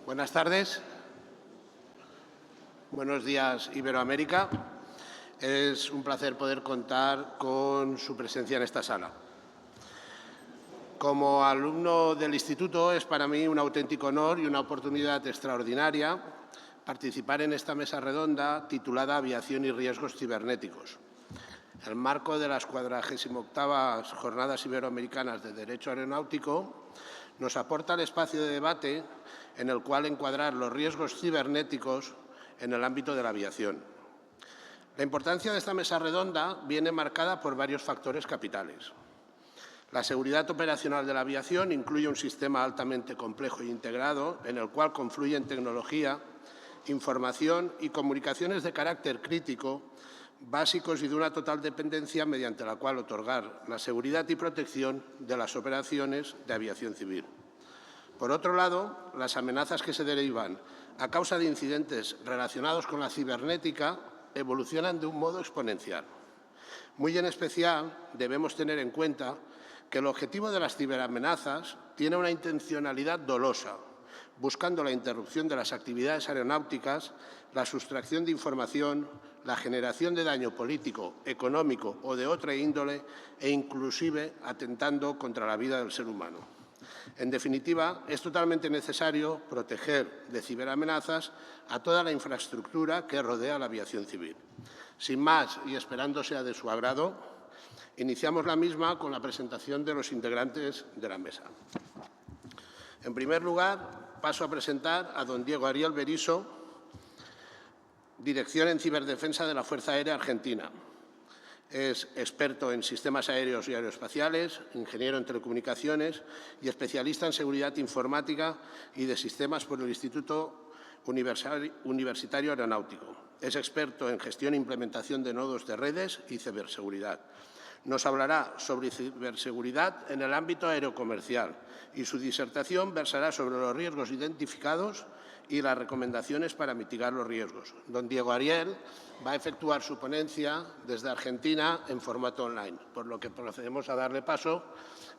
Buenas tardes. Buenos días, Iberoamérica. Es un placer poder contar con su presencia en esta sala. Como alumno del Instituto, es para mí un auténtico honor y una oportunidad extraordinaria participar en esta mesa redonda titulada Aviación y riesgos cibernéticos. En el marco de las 48ª Jornadas Iberoamericanas de Derecho Aeronáutico, nos aporta el espacio de debate en el cual encuadrar los riesgos cibernéticos en el ámbito de la aviación. La importancia de esta mesa redonda viene marcada por varios factores capitales. La seguridad operacional de la aviación incluye un sistema altamente complejo e integrado en el cual confluyen tecnología, información y comunicaciones de carácter crítico, básicos y de una total dependencia mediante la cual otorgar la seguridad y protección de las operaciones de aviación civil. Por otro lado, las amenazas que se derivan a causa de incidentes relacionados con la cibernética evolucionan de un modo exponencial. Muy en especial, debemos tener en cuenta que el objetivo de las ciberamenazas tiene una intencionalidad dolosa, buscando la interrupción de las actividades aeronáuticas, la sustracción de información, la generación de daño político, económico o de otra índole e inclusive atentando contra la vida del ser humano. En definitiva, es totalmente necesario proteger de ciberamenazas a toda la infraestructura que rodea la aviación civil. Sin más, y esperando sea de su agrado, iniciamos la misma con la presentación de los integrantes de la mesa. En primer lugar, paso a presentar a don Diego Ariel Berisso, Dirección en Ciberdefensa de la Fuerza Aérea Argentina. Es experto en sistemas aéreos y aeroespaciales, ingeniero en telecomunicaciones y especialista en seguridad informática y de sistemas por el Instituto Universitario Aeronáutico. Es experto en gestión e implementación de nodos de redes y ciberseguridad. Nos hablará sobre ciberseguridad en el ámbito aerocomercial y su disertación versará sobre los riesgos identificados y las recomendaciones para mitigar los riesgos. Don Diego Ariel va a efectuar su ponencia desde Argentina en formato online, por lo que procedemos a darle paso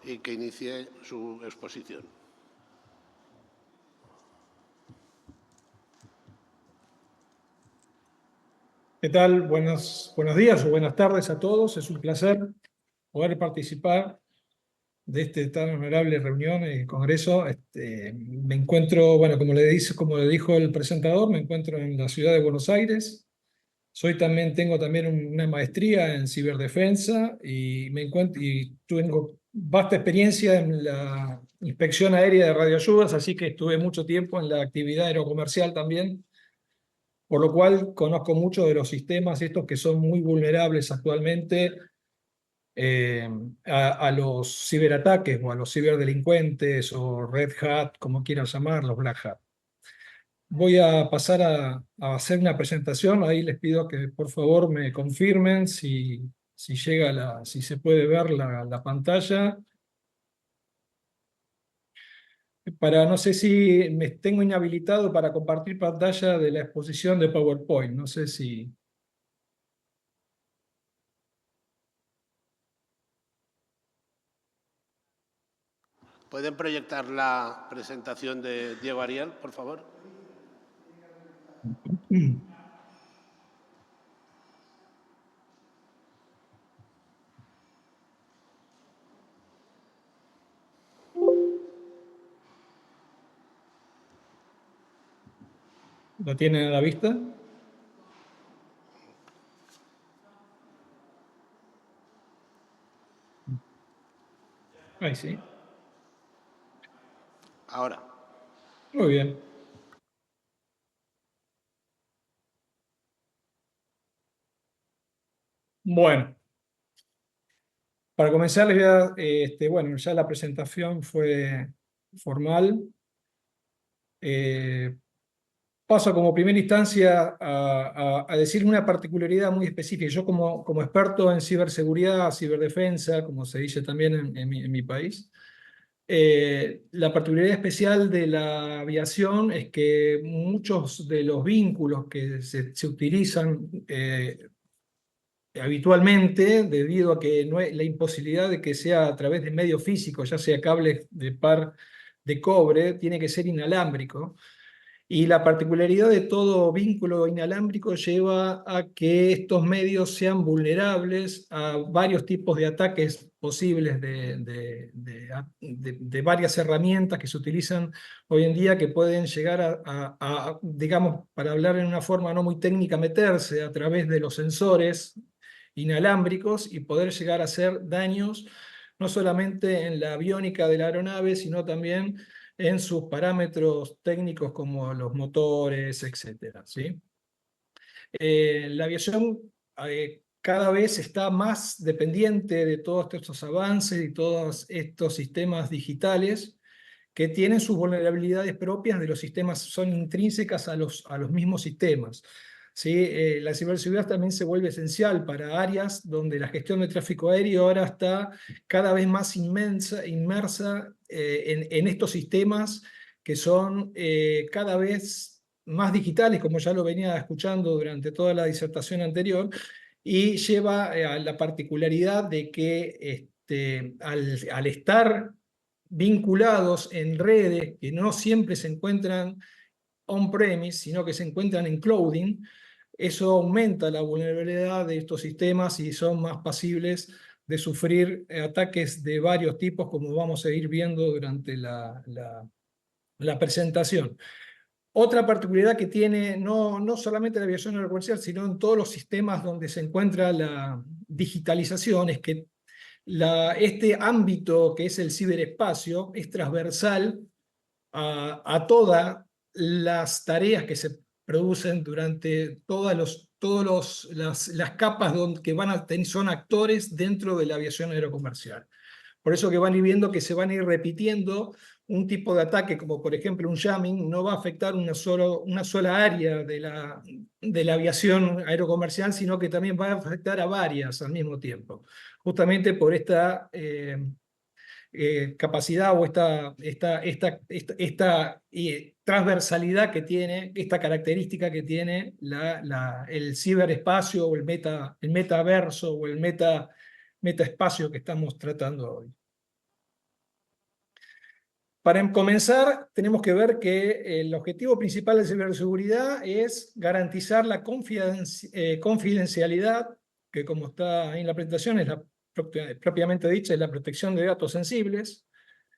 y que inicie su exposición. ¿Qué tal? Buenos días o buenas tardes a todos. Es un placer poder participar de esta tan honorable reunión y congreso. Me encuentro, bueno, como le dijo el presentador, me encuentro en la ciudad de Buenos Aires. Tengo también una maestría en ciberdefensa y tengo vasta experiencia en la inspección aérea de radioayudas, así que estuve mucho tiempo en la actividad aerocomercial también, por lo cual conozco mucho de los sistemas estos que son muy vulnerables actualmente a los ciberataques o a los ciberdelincuentes o Red Hat, como quieran llamarlos, Black Hat. Voy a pasar a hacer una presentación. Ahí les pido que por favor me confirmen si se puede ver la pantalla. No sé si me tengo inhabilitado para compartir pantalla de la exposición de PowerPoint. No sé si... ¿Pueden proyectar la presentación de Diego Ariel, por favor? ¿Lo tienen a la vista? Ahí sí. Ahora. Muy bien. Bueno. Para comenzar, les voy a, bueno, ya la presentación fue formal. Paso como primera instancia a decir una particularidad muy específica. Yo como experto en ciberseguridad, ciberdefensa, como se dice también en mi país, la particularidad especial de la aviación es que muchos de los vínculos que se utilizan habitualmente, debido a que no hay la imposibilidad de que sea a través de medios físicos, ya sea cables de par de cobre, tiene que ser inalámbrico. Y la particularidad de todo vínculo inalámbrico lleva a que estos medios sean vulnerables a varios tipos de ataques posibles de varias herramientas que se utilizan hoy en día, que pueden llegar digamos, para hablar en una forma no muy técnica, meterse a través de los sensores inalámbricos y poder llegar a hacer daños no solamente en la aviónica de la aeronave, sino también en sus parámetros técnicos como los motores, etcétera, ¿sí? La aviación cada vez está más dependiente de todos estos avances y todos estos sistemas digitales que tienen sus vulnerabilidades propias de los sistemas, son intrínsecas a los mismos sistemas. ¿Sí? La ciberseguridad también se vuelve esencial para áreas donde la gestión de tráfico aéreo ahora está cada vez más inmersa en estos sistemas que son cada vez más digitales, como ya lo venía escuchando durante toda la disertación anterior, y lleva a la particularidad de que al estar vinculados en redes que no siempre se encuentran on-premise, sino que se encuentran en clouding, eso aumenta la vulnerabilidad de estos sistemas y son más pasibles de sufrir ataques de varios tipos, como vamos a ir viendo durante la presentación. Otra particularidad que tiene no solamente la aviación aerocomercial, sino en todos los sistemas donde se encuentra la digitalización, es que este ámbito que es el ciberespacio es transversal a todas las tareas que se producen durante todas las capas que son actores dentro de la aviación aerocomercial. Por eso que van a ir viendo que se van a ir repitiendo un tipo de ataque, como por ejemplo un jamming, no va a afectar una sola área de la aviación aerocomercial, sino que también va a afectar a varias al mismo tiempo, justamente por esta capacidad o esta transversalidad que tiene, esta característica que tiene el ciberespacio o el metaverso o el metaespacio que estamos tratando hoy. Para comenzar, tenemos que ver que el objetivo principal de ciberseguridad es garantizar la confidencialidad, que como está ahí en la presentación, es propiamente dicha, es la protección de datos sensibles,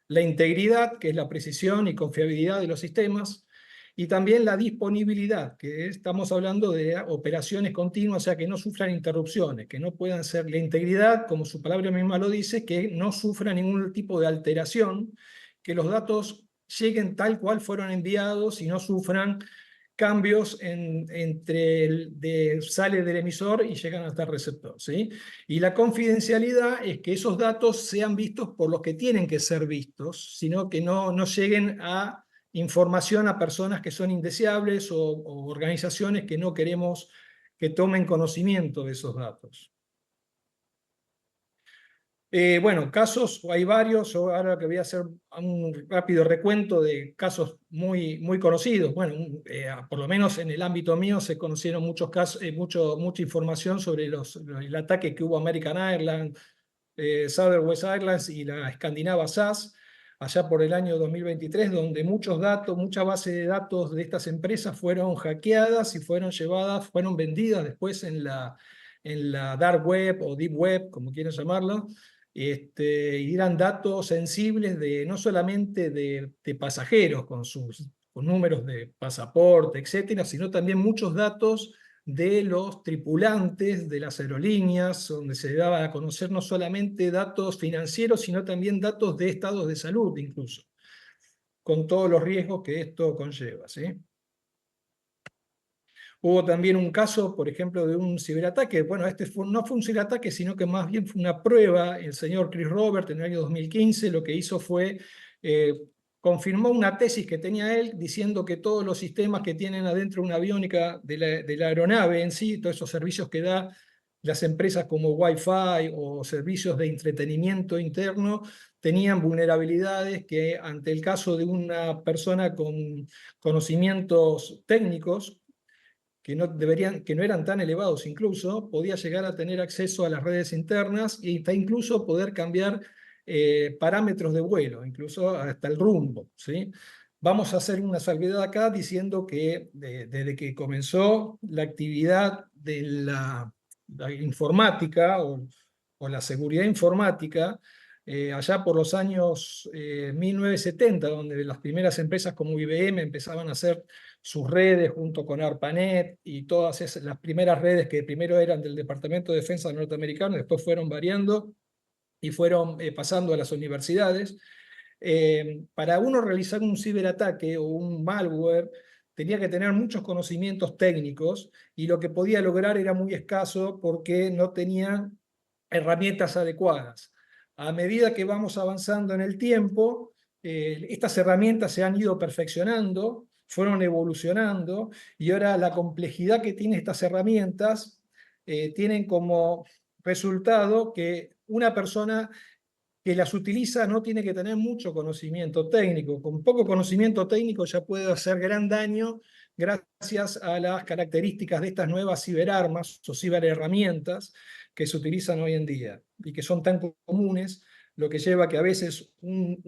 la integridad, que es la precisión y confiabilidad de los sistemas, y también la disponibilidad, que estamos hablando de operaciones continuas, o sea, que no sufran interrupciones, que no puedan ser la integridad, como su palabra misma lo dice, que no sufra ningún tipo de alteración, que los datos lleguen tal cual fueron enviados y no sufran cambios sale del emisor y llegan hasta el receptor, ¿sí? Y la confidencialidad es que esos datos sean vistos por los que tienen que ser vistos, sino que no lleguen a información a personas que son indeseables o organizaciones que no queremos que tomen conocimiento de esos datos. Bueno, casos, hay varios. Yo ahora que voy a hacer un rápido recuento de casos muy conocidos. Bueno, por lo menos en el ámbito mío se conocieron muchos casos, mucha información sobre el ataque que hubo a American Airlines, Southwest Airlines y la escandinava SAS, allá por el año 2023, donde muchas bases de datos de estas empresas fueron hackeadas y fueron vendidas después en la dark web o deep web, como quieran llamarlo. Y eran datos sensibles no solamente de pasajeros con números de pasaporte, etcétera, sino también muchos datos de los tripulantes de las aerolíneas, donde se daba a conocer no solamente datos financieros, sino también datos de estados de salud incluso, con todos los riesgos que esto conlleva, ¿sí? Hubo también un caso, por ejemplo, de un ciberataque. Bueno, no fue un ciberataque, sino que más bien fue una prueba. El señor Chris Robert, en el año 2015, lo que hizo fue confirmó una tesis que tenía él, diciendo que todos los sistemas que tienen adentro una aviónica de la aeronave en sí, todos esos servicios que da las empresas como Wi-Fi o servicios de entretenimiento interno, tenían vulnerabilidades que ante el caso de una persona con conocimientos técnicos, que no eran tan elevados incluso, podía llegar a tener acceso a las redes internas y hasta incluso poder cambiar parámetros de vuelo, incluso hasta el rumbo, ¿sí? Vamos a hacer una salvedad acá diciendo que desde que comenzó la actividad de la informática o la seguridad informática, allá por los años 1970, donde las primeras empresas como IBM empezaban a hacer sus redes junto con ARPANET y todas las primeras redes que primero eran del Departamento de Defensa norteamericano, después fueron variando y fueron pasando a las universidades. Para uno realizar un ciberataque o un malware, tenía que tener muchos conocimientos técnicos y lo que podía lograr era muy escaso porque no tenía herramientas adecuadas. A medida que vamos avanzando en el tiempo, estas herramientas se han ido perfeccionando, fueron evolucionando y ahora la complejidad que tienen estas herramientas tienen como resultado que una persona que las utiliza no tiene que tener mucho conocimiento técnico. Con poco conocimiento técnico ya puede hacer gran daño gracias a las características de estas nuevas ciberarmas o ciberherramientas que se utilizan hoy en día y que son tan comunes, lo que lleva a que a veces un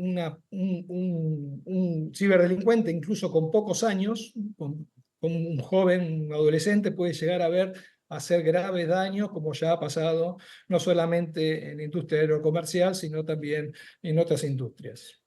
ciberdelincuente, incluso con pocos años, con un joven, un adolescente, puede llegar a hacer graves daños, como ya ha pasado no solamente en la industria aerocomercial, sino también en otras industrias.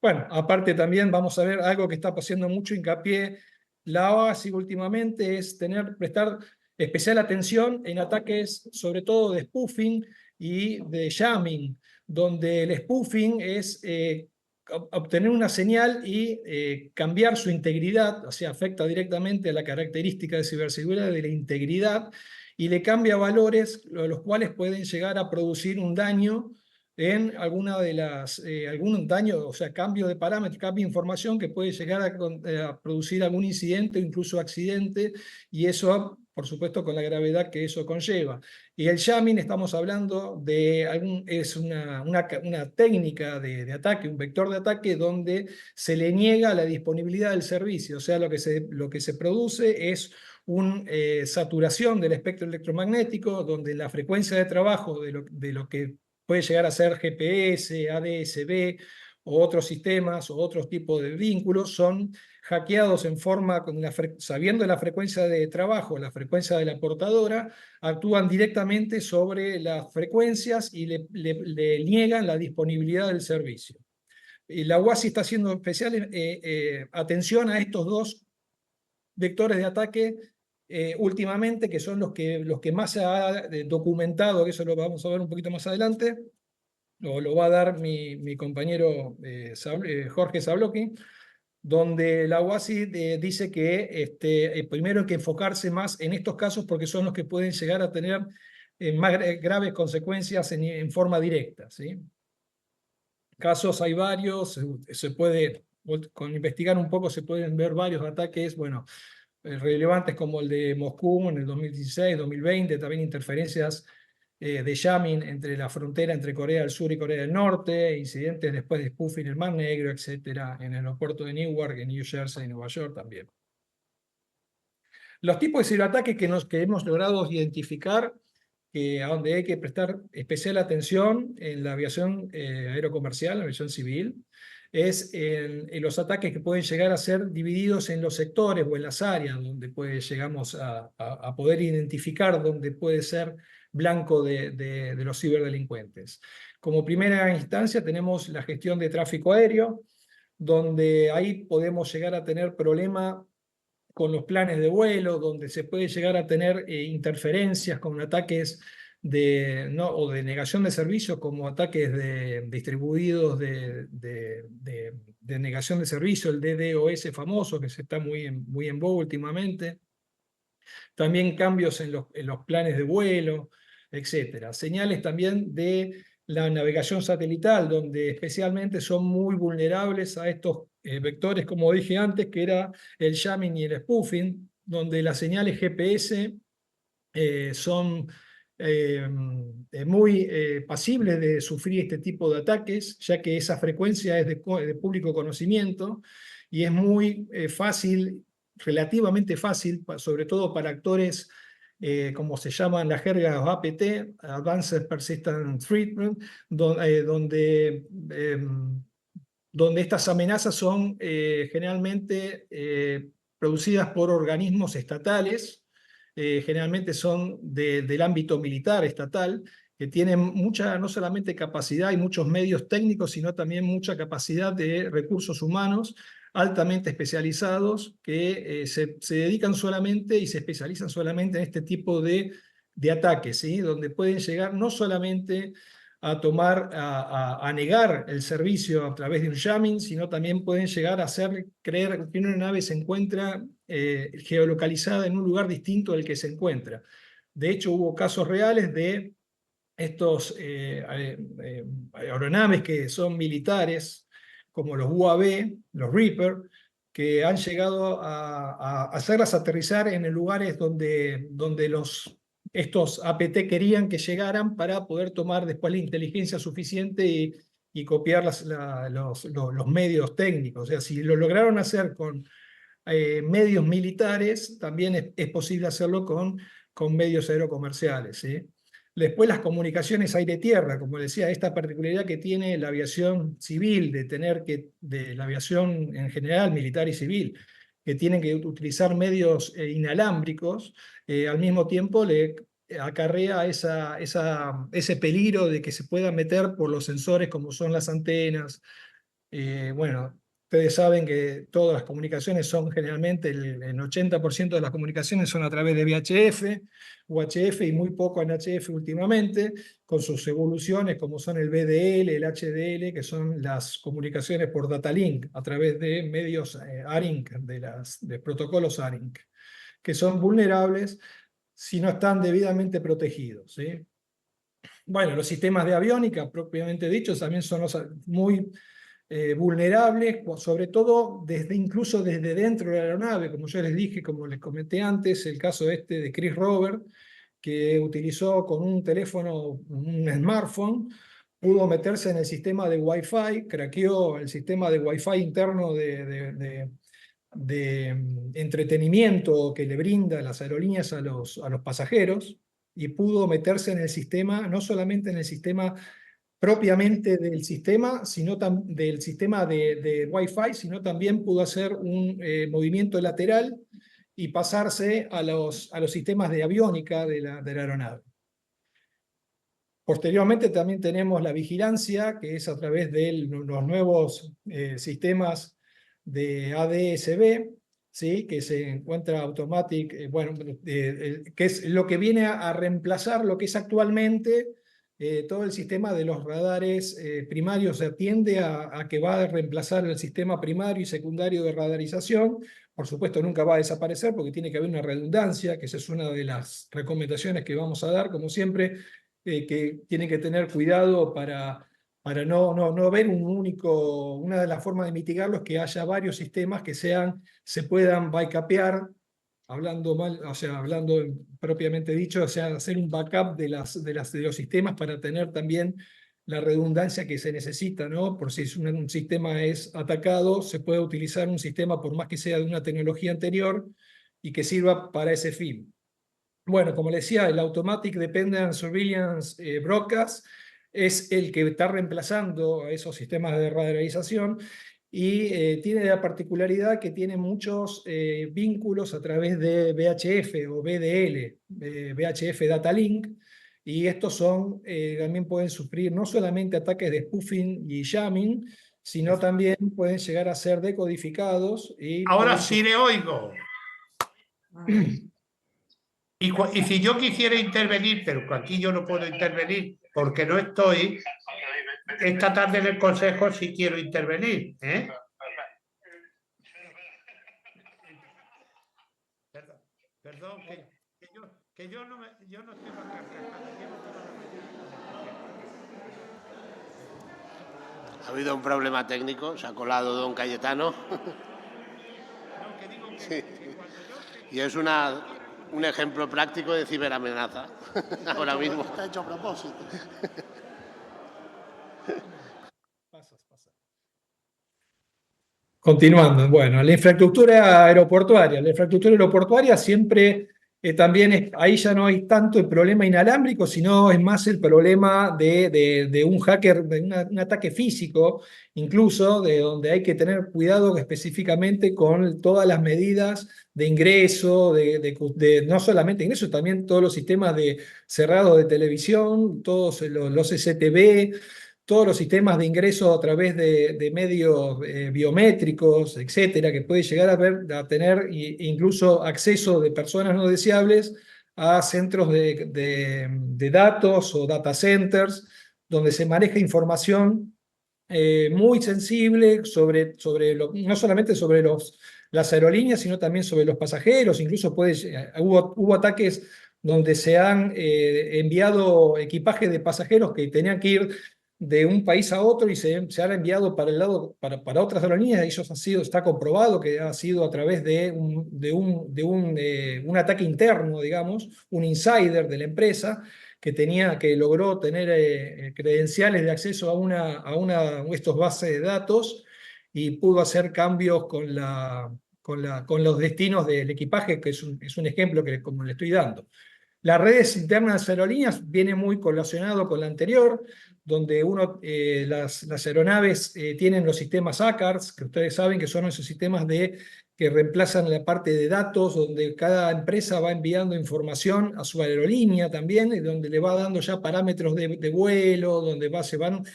Bueno, aparte también vamos a ver algo que está haciendo mucho hincapié la OASI últimamente, es prestar especial atención en ataques sobre todo de spoofing y de jamming, donde el spoofing es obtener una señal y cambiar su integridad, o sea, afecta directamente a la característica de ciberseguridad de la integridad y le cambia valores, los cuales pueden llegar a producir un daño en alguna de algún daño, o sea, cambio de parámetros, cambio de información que puede llegar a producir algún incidente o incluso accidente, y eso, por supuesto, con la gravedad que eso conlleva. Y el jamming, estamos hablando es una técnica de ataque, un vector de ataque donde se le niega la disponibilidad del servicio, o sea, lo que se produce es una saturación del espectro electromagnético, donde la frecuencia de trabajo de lo que puede llegar a ser GPS, ADSB o otros sistemas o otros tipos de vínculos, son hackeados en forma, sabiendo la frecuencia de trabajo, la frecuencia de la portadora, actúan directamente sobre las frecuencias y le niegan la disponibilidad del servicio. Y la UASI está haciendo especial atención a estos dos vectores de ataque últimamente, que son los que más se ha documentado, que eso lo vamos a ver un poquito más adelante, lo va a dar mi compañero Jorge Zablocki, donde la UASI dice que primero hay que enfocarse más en estos casos porque son los que pueden llegar a tener más graves consecuencias en forma directa, ¿sí? Casos hay varios, con investigar un poco se pueden ver varios ataques, bueno, relevantes como el de Moscú en el 2016, 2020, también interferencias de jamming entre la frontera entre Corea del Sur y Corea del Norte, incidentes después de spoofing en el Mar Negro, etcétera, en el aeropuerto de Newark, en New Jersey, Nueva York también. Los tipos de ciberataques que hemos logrado identificar, a donde hay que prestar especial atención en la aviación aerocomercial, la aviación civil, es en los ataques que pueden llegar a ser divididos en los sectores o en las áreas donde llegamos a poder identificar donde puede ser blanco de los ciberdelincuentes. Como primera instancia tenemos la gestión de tráfico aéreo, donde ahí podemos llegar a tener problema con los planes de vuelo, donde se puede llegar a tener interferencias con ataques o de negación de servicios, como ataques distribuidos de negación de servicio, el DDoS famoso, que se está muy en boga últimamente. También cambios en los planes de vuelo, etc. Señales también de la navegación satelital, donde especialmente son muy vulnerables a estos vectores, como dije antes, que era el jamming y el spoofing, donde las señales GPS son muy pasibles de sufrir este tipo de ataques, ya que esa frecuencia es de público conocimiento y es muy fácil, relativamente fácil, sobre todo para actores como se llama en la jerga, los APT, Advanced Persistent Treatment, donde estas amenazas son generalmente producidas por organismos estatales, generalmente son del ámbito militar estatal, que tienen mucha, no solamente capacidad y muchos medios técnicos, sino también mucha capacidad de recursos humanos altamente especializados que se dedican solamente y se especializan solamente en este tipo de ataques, ¿sí? Donde pueden llegar no solamente a tomar, a negar el servicio a través de un jamming, sino también pueden llegar a hacer creer que una nave se encuentra geolocalizada en un lugar distinto del que se encuentra. De hecho, hubo casos reales de estos aeronaves que son militares, como los UAV, los Reaper, que han llegado a hacerlas aterrizar en lugares donde estos APT querían que llegaran para poder tomar después la inteligencia suficiente y copiar los medios técnicos. O sea, si lo lograron hacer con medios militares, también es posible hacerlo con medios aerocomerciales, ¿sí? Después las comunicaciones aire-tierra, como decía, esta particularidad que tiene la aviación civil, de la aviación en general, militar y civil, que tienen que utilizar medios inalámbricos, al mismo tiempo le acarrea ese peligro de que se puedan meter por los sensores como son las antenas. Bueno, ustedes saben que todas las comunicaciones son generalmente, el 80% de las comunicaciones son a través de VHF, UHF y muy poco NHF últimamente, con sus evoluciones como son el VDL, el HDL, que son las comunicaciones por data link a través de medios ARINC, de protocolos ARINC, que son vulnerables si no están debidamente protegidos, ¿sí? Bueno, los sistemas de aviónica, propiamente dichos, también son muy vulnerables, sobre todo incluso desde dentro de la aeronave, como yo les dije, como les comenté antes, el caso de Chris Rover, que utilizó con un teléfono, un smartphone, pudo meterse en el sistema de Wi-Fi, craqueó el sistema de Wi-Fi interno de entretenimiento que le brinda las aerolíneas a los pasajeros, y pudo meterse en el sistema, no solamente en el sistema propiamente del sistema, del sistema de Wi-Fi, sino también pudo hacer un movimiento lateral y pasarse a los sistemas de aviónica de la aeronave. Posteriormente también tenemos la vigilancia, que es a través de los nuevos sistemas de ADS-B, ¿sí? Que se encuentra Automatic, que es lo que viene a reemplazar lo que es actualmente todo el sistema de los radares primarios. Se atiende a que va a reemplazar el sistema primario y secundario de radarización. Por supuesto, nunca va a desaparecer porque tiene que haber una redundancia, que esa es una de las recomendaciones que vamos a dar, como siempre, que tienen que tener cuidado para no ver una de las formas de mitigarlo es que haya varios sistemas que se puedan backupear, hablando mal, o sea, hablando propiamente dicho, o sea, hacer un backup de los sistemas para tener también la redundancia que se necesita, ¿no? Por si un sistema es atacado, se puede utilizar un sistema por más que sea de una tecnología anterior y que sirva para ese fin. Bueno, como le decía, el Automatic Dependent Surveillance Broadcast es el que está reemplazando a esos sistemas de radarización y tiene la particularidad que tiene muchos vínculos a través de VHF o VDL, VHF Data Link, y estos también pueden sufrir no solamente ataques de spoofing y jamming, sino también pueden llegar a ser decodificados. Ahora sí le oigo. Y si yo quisiera intervenir, pero aquí yo no puedo intervenir porque no estoy, esta tarde en el consejo sí quiero intervenir. Perdón, que yo no estoy más carcajada. Ha habido un problema técnico, se ha colado don Cayetano. Sí. Y es un ejemplo práctico de ciberamenaza ahora mismo. Está hecho a propósito. Continuando, bueno, la infraestructura aeroportuaria. La infraestructura aeroportuaria siempre también ahí ya no hay tanto el problema inalámbrico, sino es más el problema de un hacker, de un ataque físico, incluso, de donde hay que tener cuidado específicamente con todas las medidas de ingreso, no solamente ingreso, también todos los sistemas cerrados de televisión, todos los STB, todos los sistemas de ingreso a través de medios biométricos, etcétera, que puede llegar a tener incluso acceso de personas no deseables a centros de datos o data centers, donde se maneja información muy sensible no solamente sobre las aerolíneas, sino también sobre los pasajeros. Incluso hubo ataques donde se han enviado equipaje de pasajeros que tenían que ir de un país a otro y se han enviado para otras aerolíneas. Está comprobado que ha sido a través de un ataque interno, digamos, un insider de la empresa que logró tener credenciales de acceso a estas bases de datos y pudo hacer cambios con los destinos del equipaje, que es un ejemplo que como le estoy dando. Las redes internas de aerolíneas viene muy relacionado con la anterior, donde las aeronaves tienen los sistemas ACARS, que ustedes saben que son esos sistemas que reemplazan la parte de datos, donde cada empresa va enviando información a su aerolínea también, y donde le va dando ya parámetros de vuelo, donde se van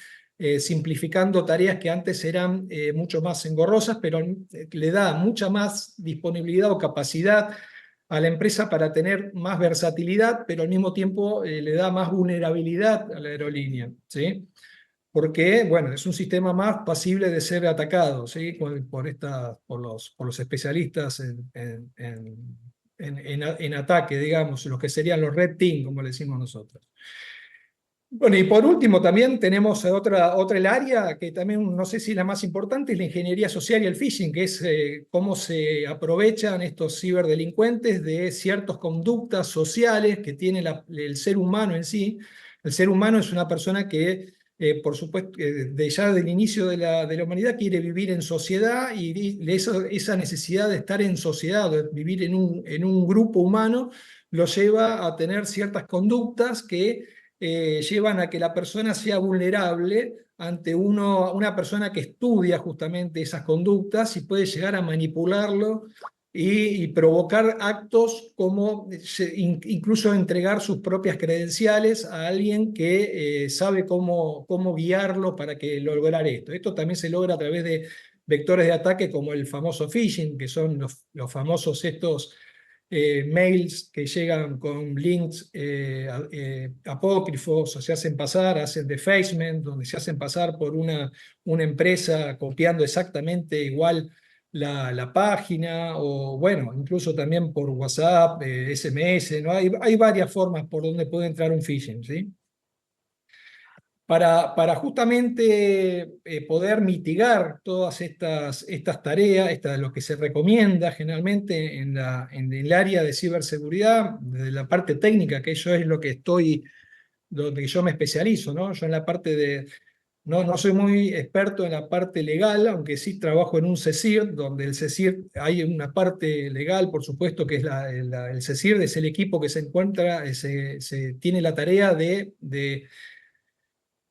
simplificando tareas que antes eran mucho más engorrosas, pero le da mucha más disponibilidad o capacidad a la empresa para tener más versatilidad, pero al mismo tiempo le da más vulnerabilidad a la aerolínea, ¿sí? Porque, bueno, es un sistema más pasible de ser atacado, ¿sí? Por los especialistas en ataque, digamos, los que serían los Red Team, como le decimos nosotros. Bueno, y por último también tenemos otra el área que también no sé si es la más importante, es la ingeniería social y el phishing, que es cómo se aprovechan estos ciberdelincuentes de ciertas conductas sociales que tiene el ser humano en sí. El ser humano es una persona que, por supuesto, ya del inicio de la humanidad quiere vivir en sociedad y esa necesidad de estar en sociedad, de vivir en un grupo humano, lo lleva a tener ciertas conductas que llevan a que la persona sea vulnerable ante una persona que estudia justamente esas conductas y puede llegar a manipularlo y provocar actos como incluso entregar sus propias credenciales a alguien que sabe cómo guiarlo para que lograr esto. Esto también se logra a través de vectores de ataque como el famoso phishing, que son los famosos estos mails que llegan con links apócrifos o se hacen pasar, hacen defacement, donde se hacen pasar por una empresa copiando exactamente igual la página, o bueno, incluso también por WhatsApp, SMS, ¿no? Hay varias formas por donde puede entrar un phishing, ¿sí? Para justamente poder mitigar todas estas tareas, lo que se recomienda generalmente en el área de ciberseguridad, de la parte técnica, que eso es donde yo me especializo, ¿no? Yo en la parte no soy muy experto en la parte legal, aunque sí trabajo en un CECIR, donde el CECIR hay una parte legal, por supuesto, que es el CECIR, es el equipo que se encuentra, tiene la tarea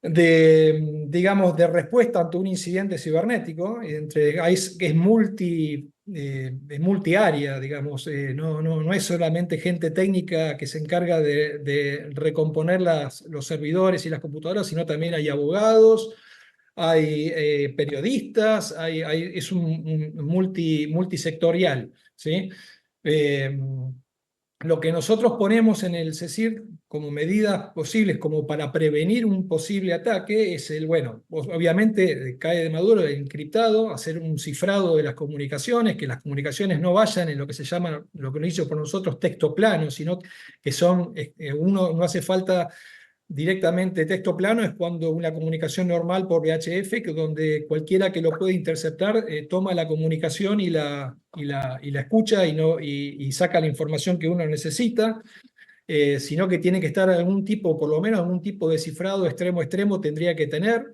digamos, de respuesta ante un incidente cibernético, es multiárea, digamos, no es solamente gente técnica que se encarga de recomponer los servidores y las computadoras, sino también hay abogados, hay periodistas, es un multisectorial, ¿sí? Eh, lo que nosotros ponemos en el CECIR como medidas posibles, como para prevenir un posible ataque, es bueno, obviamente cae de maduro el encriptado, hacer un cifrado de las comunicaciones, que las comunicaciones no vayan en lo que se llama, lo que nos dicho por nosotros, texto plano, sino que no hace falta directamente texto plano, es cuando una comunicación normal por VHF, donde cualquiera que lo puede interceptar toma la comunicación y la escucha y saca la información que uno necesita, sino que tiene que estar por lo menos algún tipo de cifrado extremo tendría que tener.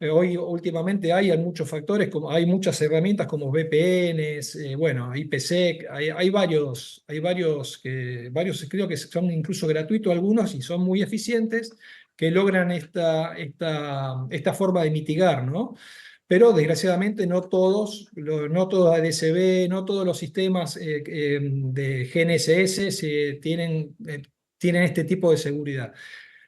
Hoy últimamente hay muchos factores, hay muchas herramientas como VPNs, bueno, IPsec, varios creo que son incluso gratuitos algunos y son muy eficientes que logran esta forma de mitigar, ¿no? Pero desgraciadamente no todos, no todo ADSB, no todos los sistemas de GNSS tienen este tipo de seguridad.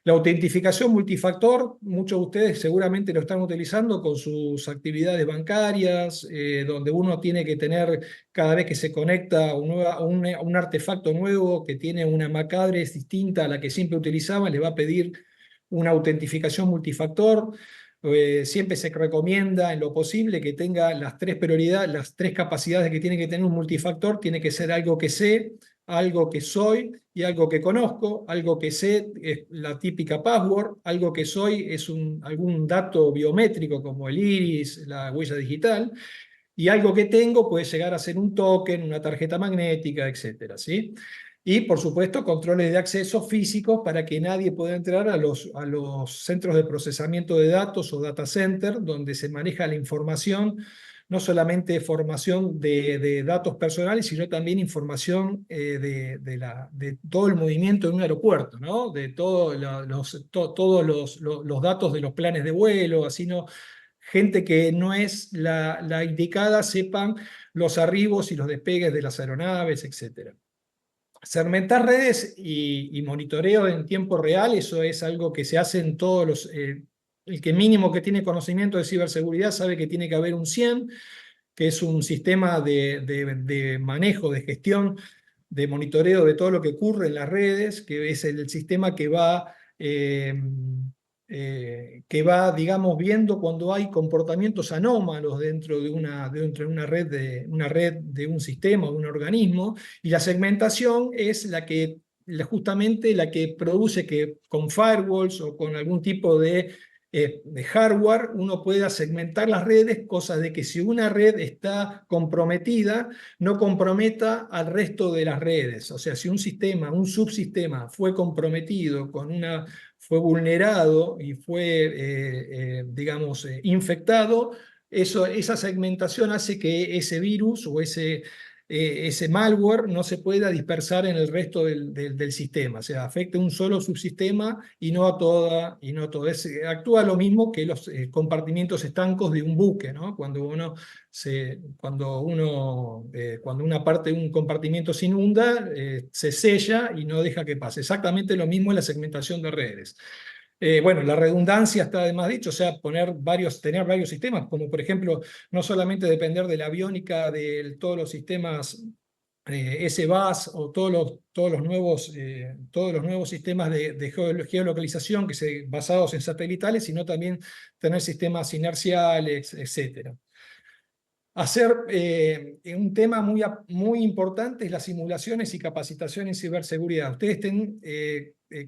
La autentificación multifactor, muchos de ustedes seguramente lo están utilizando con sus actividades bancarias, donde uno tiene que tener, cada vez que se conecta un artefacto nuevo que tiene una MAC address distinta a la que siempre utilizaba, le va a pedir una autentificación multifactor. Siempre se recomienda en lo posible que tenga las tres prioridades, las tres capacidades que tiene que tener un multifactor. Tiene que ser algo que sé, algo que soy y algo que conozco. Algo que sé es la típica password, algo que soy es algún dato biométrico como el iris, la huella digital, y algo que tengo puede llegar a ser un token, una tarjeta magnética, etcétera, ¿sí? Y, por supuesto, controles de acceso físicos para que nadie pueda entrar a los centros de procesamiento de datos o data center, donde se maneja la información, no solamente formación de datos personales, sino también información de todo el movimiento en un aeropuerto, ¿no? De todos los datos de los planes de vuelo, así no gente que no es la indicada sepan los arribos y los despegues de las aeronaves, etc. Segmentar redes y monitoreo en tiempo real, eso es algo que se hace en todos los... el que mínimo que tiene conocimiento de ciberseguridad sabe que tiene que haber un CIEM, que es un sistema de manejo, de gestión, de monitoreo de todo lo que ocurre en las redes, que es el sistema que va, digamos, viendo cuando hay comportamientos anómalos dentro de una red de un sistema o un organismo, y la segmentación es justamente la que produce que con firewalls o con algún tipo de hardware uno pueda segmentar las redes, cosa de que si una red está comprometida, no comprometa al resto de las redes. O sea, si un subsistema fue comprometido fue vulnerado y fue, digamos, infectado, esa segmentación hace que ese virus o ese malware no se pueda dispersar en el resto del sistema. O sea, afecta un solo subsistema y no a toda. Actúa lo mismo que los compartimientos estancos de un buque, ¿no? Cuando una parte de un compartimento se inunda, se sella y no deja que pase. Exactamente lo mismo en la segmentación de redes. Bueno, la redundancia está además dicho, o sea, tener varios sistemas, como por ejemplo, no solamente depender de la aviónica de todos los sistemas SBAS o todos los nuevos sistemas de geolocalización basados en satelitales, sino también tener sistemas inerciales, etc. Un tema muy importante es las simulaciones y capacitación en ciberseguridad. Ustedes estén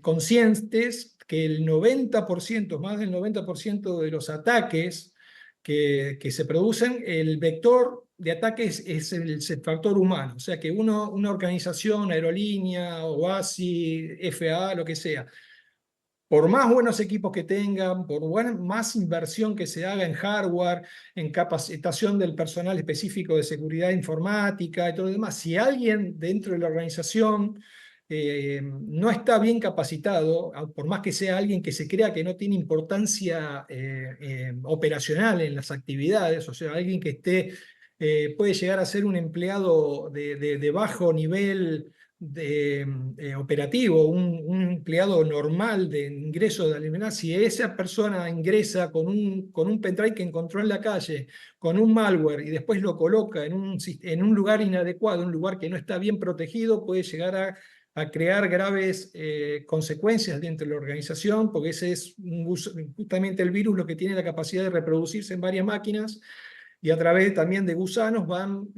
conscientes que más del 90% de los ataques que se producen, el vector de ataque es el factor humano. O sea que una organización, aerolínea, OASI, FAA, lo que sea, por más buenos equipos que tengan, más inversión que se haga en hardware, en capacitación del personal específico de seguridad informática y todo lo demás, si alguien dentro de la organización no está bien capacitado, por más que sea alguien que se crea que no tiene importancia operacional en las actividades, o sea, alguien que puede llegar a ser un empleado de bajo nivel operativo, un empleado normal de ingreso de alimentar, si esa persona ingresa con un pendrive que encontró en la calle, con un malware, y después lo coloca en un lugar inadecuado, un lugar que no está bien protegido, puede llegar a crear graves consecuencias dentro de la organización, porque ese es justamente el virus lo que tiene la capacidad de reproducirse en varias máquinas, y a través también de gusanos van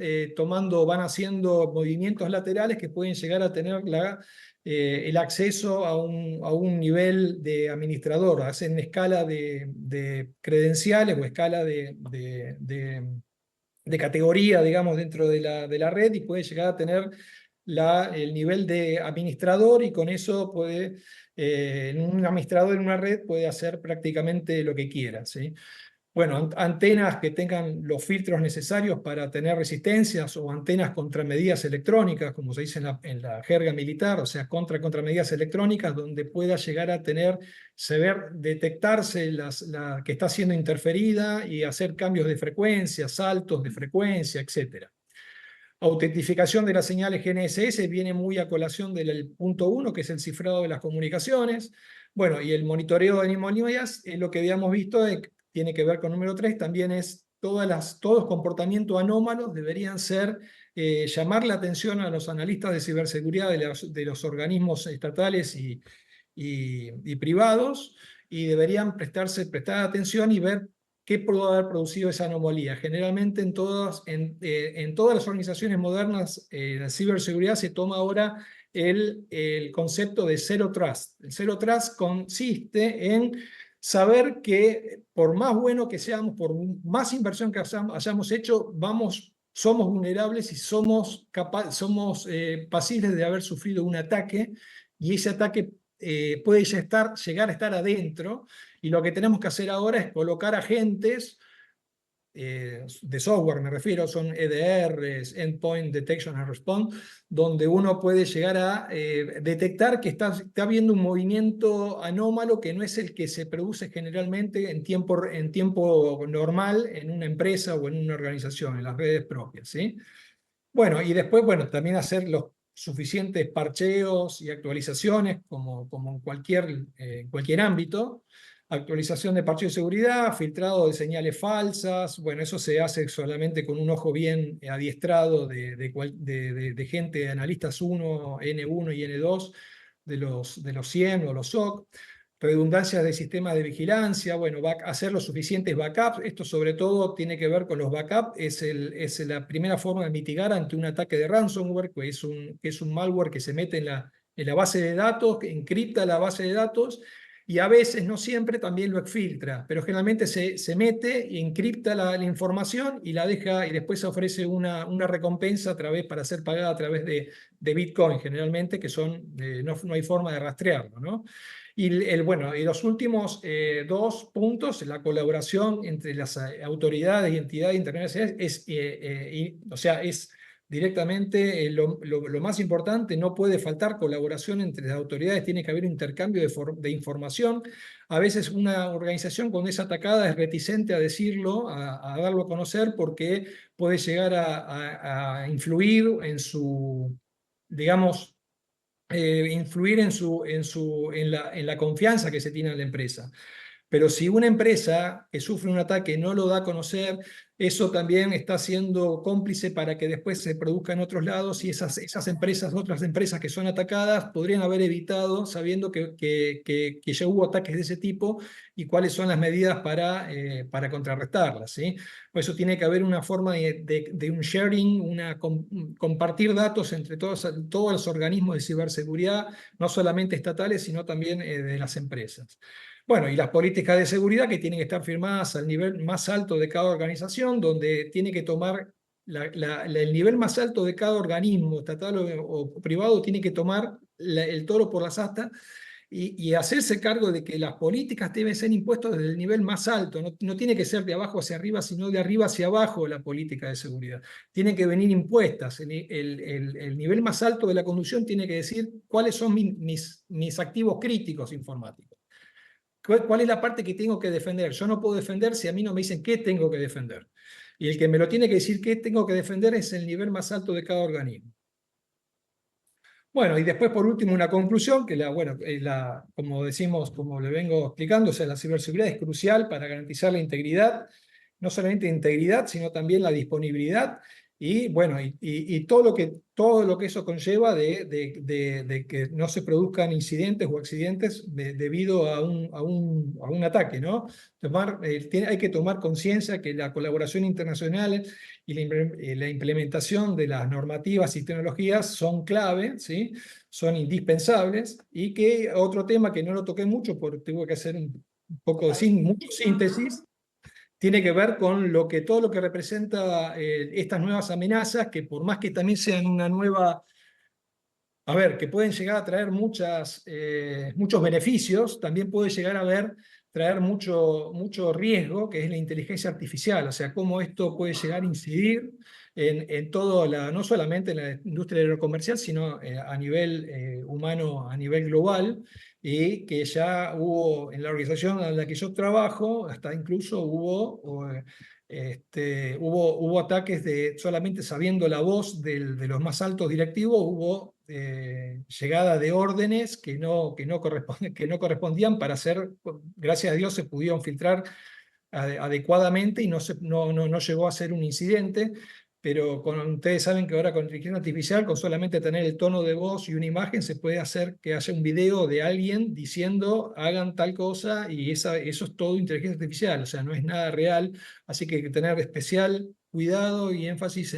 haciendo movimientos laterales que pueden llegar a tener el acceso a un nivel de administrador. Hacen escala de credenciales o escala de categoría, digamos, dentro de la red, y puede llegar a tener el nivel de administrador, y con eso un administrador en una red puede hacer prácticamente lo que quiera, ¿sí? bueno, antenas que tengan los filtros necesarios para tener resistencias o antenas contramedidas electrónicas, como se dice en la jerga militar, o sea, contramedidas electrónicas, donde pueda llegar a detectarse que está siendo interferida y hacer cambios de frecuencia, saltos de frecuencia, etc. Autentificación de las señales GNSS viene muy a colación del punto 1, que es el cifrado de las comunicaciones. Bueno, y el monitoreo de anomalías, lo que habíamos visto, tiene que ver con número 3, también es todos comportamientos anómalos deberían ser, llamar la atención a los analistas de ciberseguridad de los organismos estatales y privados, y deberían prestar atención y ver qué pudo haber producido esa anomalía. Generalmente en todas las organizaciones modernas de ciberseguridad se toma ahora el concepto de Zero Trust. El Zero Trust consiste en saber que por más bueno que seamos, por más inversión que hayamos hecho, somos vulnerables y somos pasibles de haber sufrido un ataque, y ese ataque puede llegar a estar adentro, y lo que tenemos que hacer ahora es colocar agentes de software, me refiero, son EDRs, Endpoint Detection and Response, donde uno puede llegar a detectar que está habiendo un movimiento anómalo que no es el que se produce generalmente en tiempo normal en una empresa o en una organización, en las redes propias, ¿sí? Bueno, y después, bueno, también hacer los suficientes parcheos y actualizaciones, como en cualquier ámbito. Actualización de parcheo de seguridad, filtrado de señales falsas. Bueno, eso se hace solamente con un ojo bien adiestrado de gente, de analistas 1, N1 y N2, de los 100 o los SOC. Redundancias de sistemas de vigilancia, bueno, hacer los suficientes backups. Esto sobre todo tiene que ver con los backups, es la primera forma de mitigar ante un ataque de ransomware, que es un malware que se mete en la base de datos, que encripta la base de datos, y a veces, no siempre, también lo exfiltra, pero generalmente se mete y encripta la información y la deja, y después se ofrece una recompensa para ser pagada a través de Bitcoin, generalmente, que no hay forma de rastrearlo, ¿no? Y los últimos dos puntos, la colaboración entre las autoridades y entidades internacionales es directamente lo más importante. No puede faltar colaboración entre las autoridades, tiene que haber un intercambio de información. A veces una organización, cuando es atacada, es reticente a decirlo, a darlo a conocer, porque puede llegar a influir en su, digamos, influir en la confianza que se tiene en la empresa. Pero si una empresa que sufre un ataque no lo da a conocer, eso también está siendo cómplice para que después se produzca en otros lados, y otras empresas que son atacadas, podrían haber evitado, sabiendo que ya hubo ataques de ese tipo, y cuáles son las medidas para contrarrestarlas, ¿sí? Por eso tiene que haber una forma de un sharing, compartir datos entre todos los organismos de ciberseguridad, no solamente estatales, sino también de las empresas. Bueno, y las políticas de seguridad que tienen que estar firmadas al nivel más alto de cada organización, donde tiene que tomar el nivel más alto de cada organismo, estatal o privado, tiene que tomar el toro por las astas y hacerse cargo de que las políticas deben ser impuestas desde el nivel más alto. No tiene que ser de abajo hacia arriba, sino de arriba hacia abajo la política de seguridad. Tienen que venir impuestas. El nivel más alto de la conducción tiene que decir cuáles son mis activos críticos informáticos. ¿Cuál es la parte que tengo que defender? Yo no puedo defender si a mí no me dicen qué tengo que defender. Y el que me lo tiene que decir qué tengo que defender es el nivel más alto de cada organismo. Bueno, y después, por último, una conclusión, que como decimos, como le vengo explicando, o sea, la ciberseguridad es crucial para garantizar la integridad, no solamente integridad, sino también la disponibilidad, y bueno, y todo lo que eso conlleva de que no se produzcan incidentes o accidentes debido a un ataque, ¿no? Hay que tomar conciencia que la colaboración internacional y la implementación de las normativas y tecnologías son clave, ¿sí? Son indispensables, y que otro tema que no lo toqué mucho porque tengo que hacer un poco de síntesis, tiene que ver con todo lo que representa estas nuevas amenazas, que por más que también sean que pueden llegar a traer muchos beneficios, también puede llegar a haber traer mucho riesgo, que es la inteligencia artificial, o sea, cómo esto puede llegar a incidir en todo, no solamente en la industria aerocomercial, sino a nivel humano, a nivel global, y que ya hubo, en la organización en la que yo trabajo, hasta incluso hubo ataques de solamente sabiendo la voz de los más altos directivos, hubo llegada de órdenes que no correspondían para hacer, gracias a Dios se pudieron filtrar adecuadamente y no llegó a ser un incidente, pero ustedes saben que ahora con inteligencia artificial, con solamente tener el tono de voz y una imagen, se puede hacer que haya un video de alguien diciendo hagan tal cosa y eso es todo inteligencia artificial, o sea, no es nada real, así que hay que tener especial cuidado y énfasis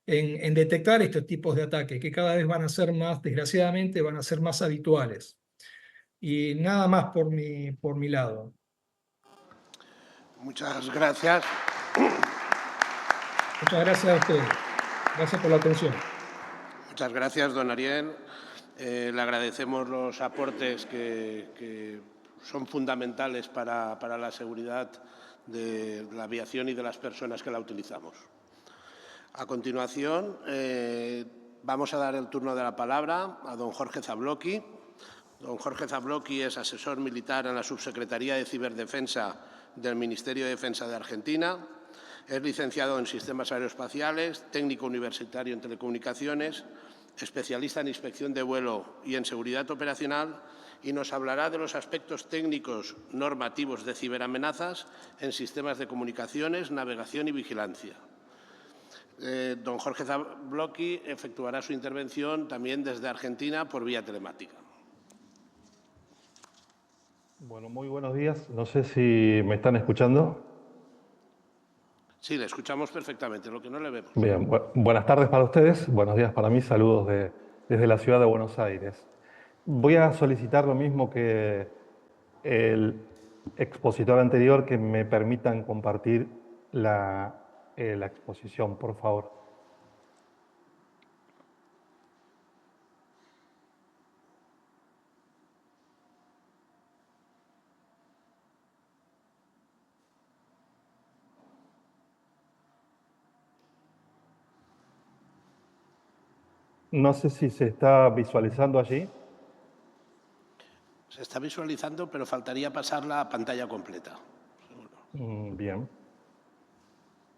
en detectar estos tipos de ataques, que cada vez van a ser más, desgraciadamente, van a ser más habituales. Y nada más por mi lado. Muchas gracias. Muchas gracias a ustedes. Gracias por la atención. Muchas gracias, don Ariel. Le agradecemos los aportes que son fundamentales para la seguridad de la aviación y de las personas que la utilizamos. A continuación, vamos a dar el turno de la palabra a don Jorge Zablocchi. Don Jorge Zablocchi es asesor militar en la Subsecretaría de Ciberdefensa del Ministerio de Defensa de Argentina. Es licenciado en Sistemas Aeroespaciales, técnico universitario en Telecomunicaciones, especialista en inspección de vuelo y en seguridad operacional, y nos hablará de los aspectos técnicos normativos de ciberamenazas en sistemas de comunicaciones, navegación y vigilancia. Don Jorge Zablocchi efectuará su intervención también desde Argentina por vía telemática. Bueno, muy buenos días. No sé si me están escuchando. Sí, le escuchamos perfectamente, lo que no le vemos. Bien, buenas tardes para ustedes, buenos días para mí, saludos desde la ciudad de Buenos Aires. Voy a solicitar lo mismo que el expositor anterior, que me permitan compartir la exposición, por favor. No sé si se está visualizando allí. Se está visualizando, pero faltaría pasar la pantalla completa. Bien.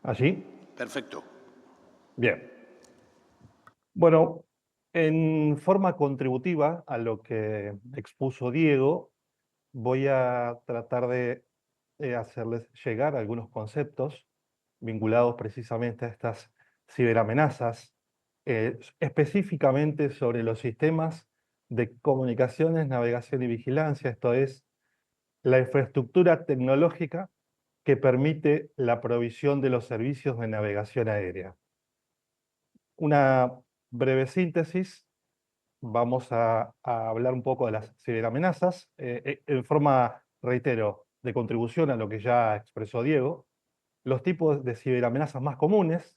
¿Allí? Perfecto. Bien. Bueno, en forma contributiva a lo que expuso Diego, voy a tratar de hacerles llegar algunos conceptos vinculados precisamente a estas ciberamenazas, específicamente sobre los sistemas de comunicaciones, navegación y vigilancia, esto es, la infraestructura tecnológica que permite la provisión de los servicios de navegación aérea. Una breve síntesis, vamos a hablar un poco de las ciberamenazas, en forma, reitero, de contribución a lo que ya expresó Diego, los tipos de ciberamenazas más comunes,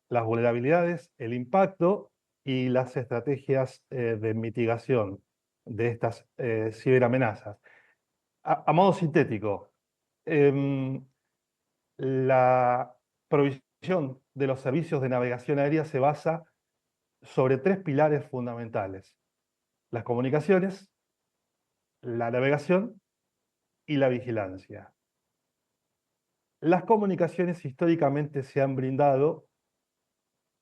las vulnerabilidades, el impacto y las estrategias de mitigación de estas ciberamenazas. A modo sintético, la provisión de los servicios de navegación aérea se basa sobre tres pilares fundamentales: las comunicaciones, la navegación y la vigilancia. Las comunicaciones históricamente se han brindado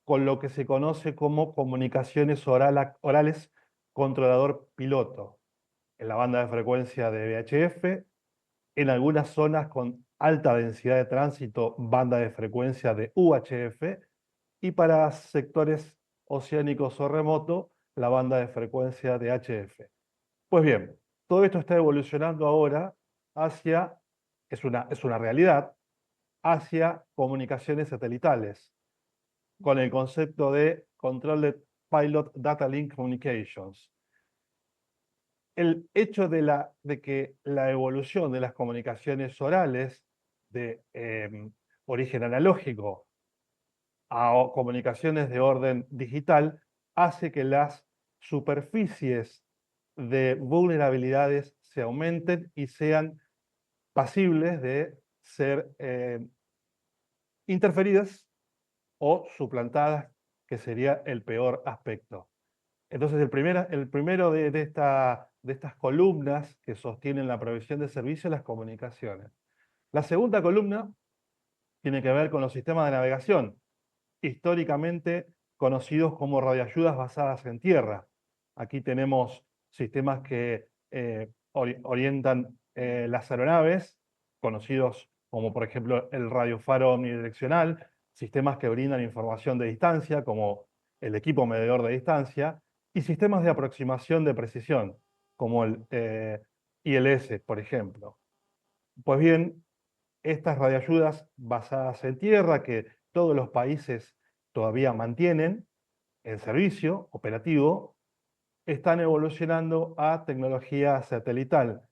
con lo que se conoce como comunicaciones orales controlador-piloto, en la banda de frecuencia de VHF, en algunas zonas con alta densidad de tránsito, banda de frecuencia de UHF, y para sectores oceánicos o remoto, la banda de frecuencia de HF. Pues bien, todo esto está evolucionando ahora hacia, es una realidad, hacia comunicaciones satelitales, con el concepto de Controlled Pilot Data Link Communications. El hecho de que la evolución de las comunicaciones orales de origen analógico a comunicaciones de orden digital hace que las superficies de vulnerabilidades se aumenten y sean pasibles de ser interferidas o suplantadas, que sería el peor aspecto. Entonces, el primero de estas columnas que sostienen la provisión de servicios es las comunicaciones. La segunda columna tiene que ver con los sistemas de navegación, históricamente conocidos como radioayudas basadas en tierra. Aquí tenemos sistemas que orientan las aeronaves, conocidos como por ejemplo el radiofaro omnidireccional, sistemas que brindan información de distancia, como el equipo medidor de distancia, y sistemas de aproximación de precisión, como el ILS, por ejemplo. Pues bien, estas radioayudas basadas en tierra, que todos los países todavía mantienen en servicio operativo, están evolucionando a tecnología satelital,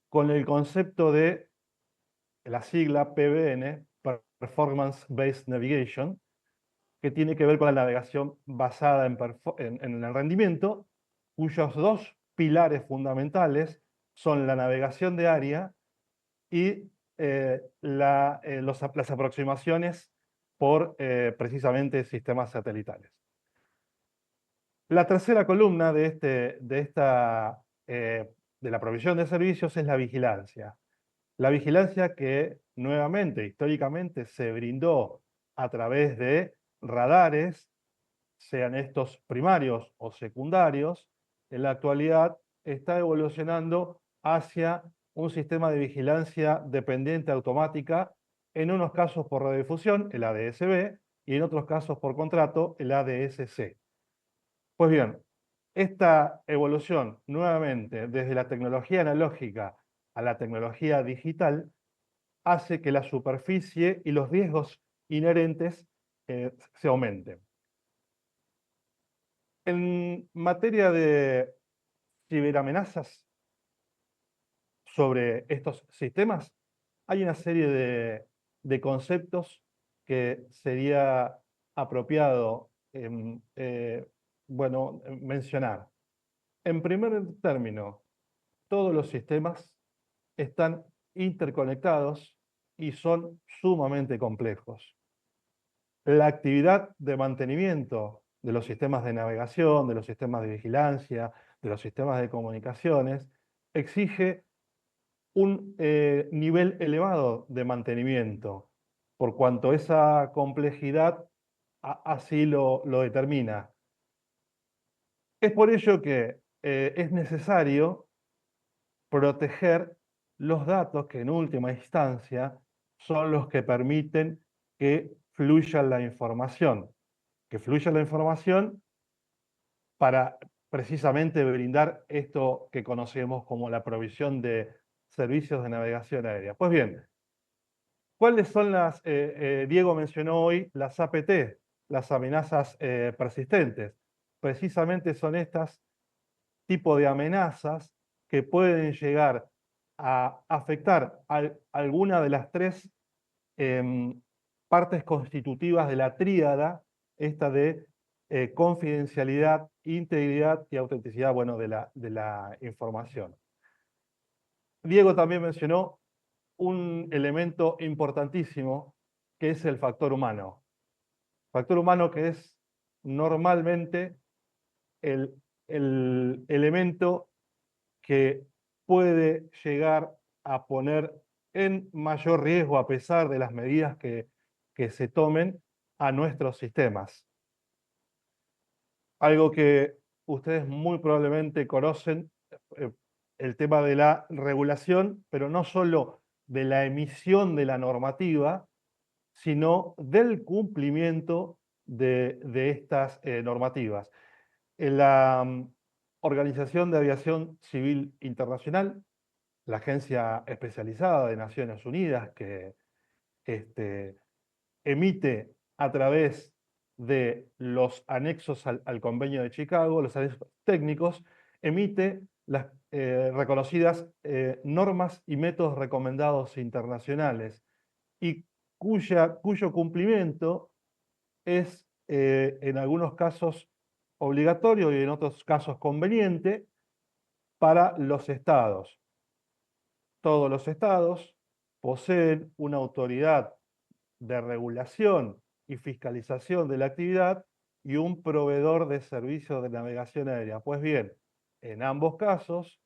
con el concepto de la sigla PBN, Performance Based Navigation, que tiene que ver con la navegación basada en el rendimiento, cuyos dos pilares fundamentales son la navegación de área y las aproximaciones por precisamente sistemas satelitales. La tercera columna de la provisión de servicios es la vigilancia. La vigilancia que nuevamente, históricamente, se brindó a través de radares, sean estos primarios o secundarios, en la actualidad está evolucionando hacia un sistema de vigilancia dependiente automática, en unos casos por radiodifusión, el ADS-B, y en otros casos por contrato, el ADS-C. Pues bien, esta evolución, nuevamente, desde la tecnología analógica a la tecnología digital, hace que la superficie y los riesgos inherentes se aumenten. En materia de ciberamenazas sobre estos sistemas, hay una serie de conceptos que sería apropiado mencionar. En primer término, todos los sistemas están interconectados y son sumamente complejos. La actividad de mantenimiento de los sistemas de navegación, de los sistemas de vigilancia, de los sistemas de comunicaciones, exige un nivel elevado de mantenimiento, por cuanto esa complejidad así lo determina. Es por ello que es necesario proteger los datos que en última instancia son los que permiten que fluya la información. Que fluya la información para precisamente brindar esto que conocemos como la provisión de servicios de navegación aérea. Pues bien, ¿cuáles son las, Diego mencionó hoy, las APT, las amenazas persistentes? Precisamente son estas tipo de amenazas que pueden llegar a afectar alguna de las tres partes constitutivas de la tríada, esta de confidencialidad, integridad y autenticidad, bueno, de la información. Diego también mencionó un elemento importantísimo, que es el factor humano. Factor humano que es normalmente el elemento que puede llegar a poner en mayor riesgo, a pesar de las medidas que se tomen, a nuestros sistemas. Algo que ustedes muy probablemente conocen, el tema de la regulación, pero no solo de la emisión de la normativa, sino del cumplimiento de estas normativas. En la Organización de Aviación Civil Internacional, la agencia especializada de Naciones Unidas que emite a través de los anexos al Convenio de Chicago, los anexos técnicos, emite las reconocidas normas y métodos recomendados internacionales, y cuyo cumplimiento es en algunos casos obligatorio y en otros casos conveniente para los estados. Todos los estados poseen una autoridad de regulación y fiscalización de la actividad y un proveedor de servicios de navegación aérea. Pues bien, en ambos casos,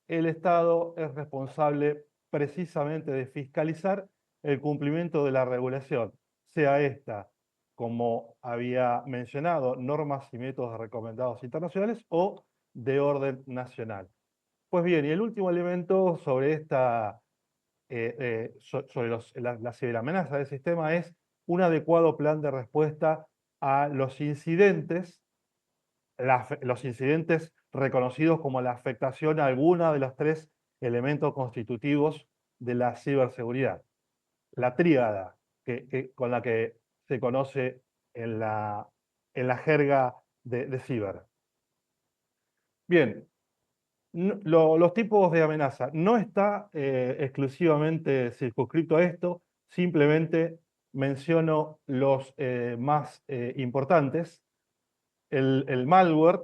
el Estado es responsable precisamente de fiscalizar el cumplimiento de la regulación, sea esta, como había mencionado, normas y métodos recomendados internacionales o de orden nacional. Pues bien, y el último elemento sobre esta sobre la ciberamenaza del sistema es un adecuado plan de respuesta a los incidentes reconocidos como la afectación a alguna de los tres elementos constitutivos de la ciberseguridad. La tríada con la que se conoce en la jerga de ciber. Bien, los tipos de amenaza no está exclusivamente circunscrito a esto, simplemente menciono los más importantes. El malware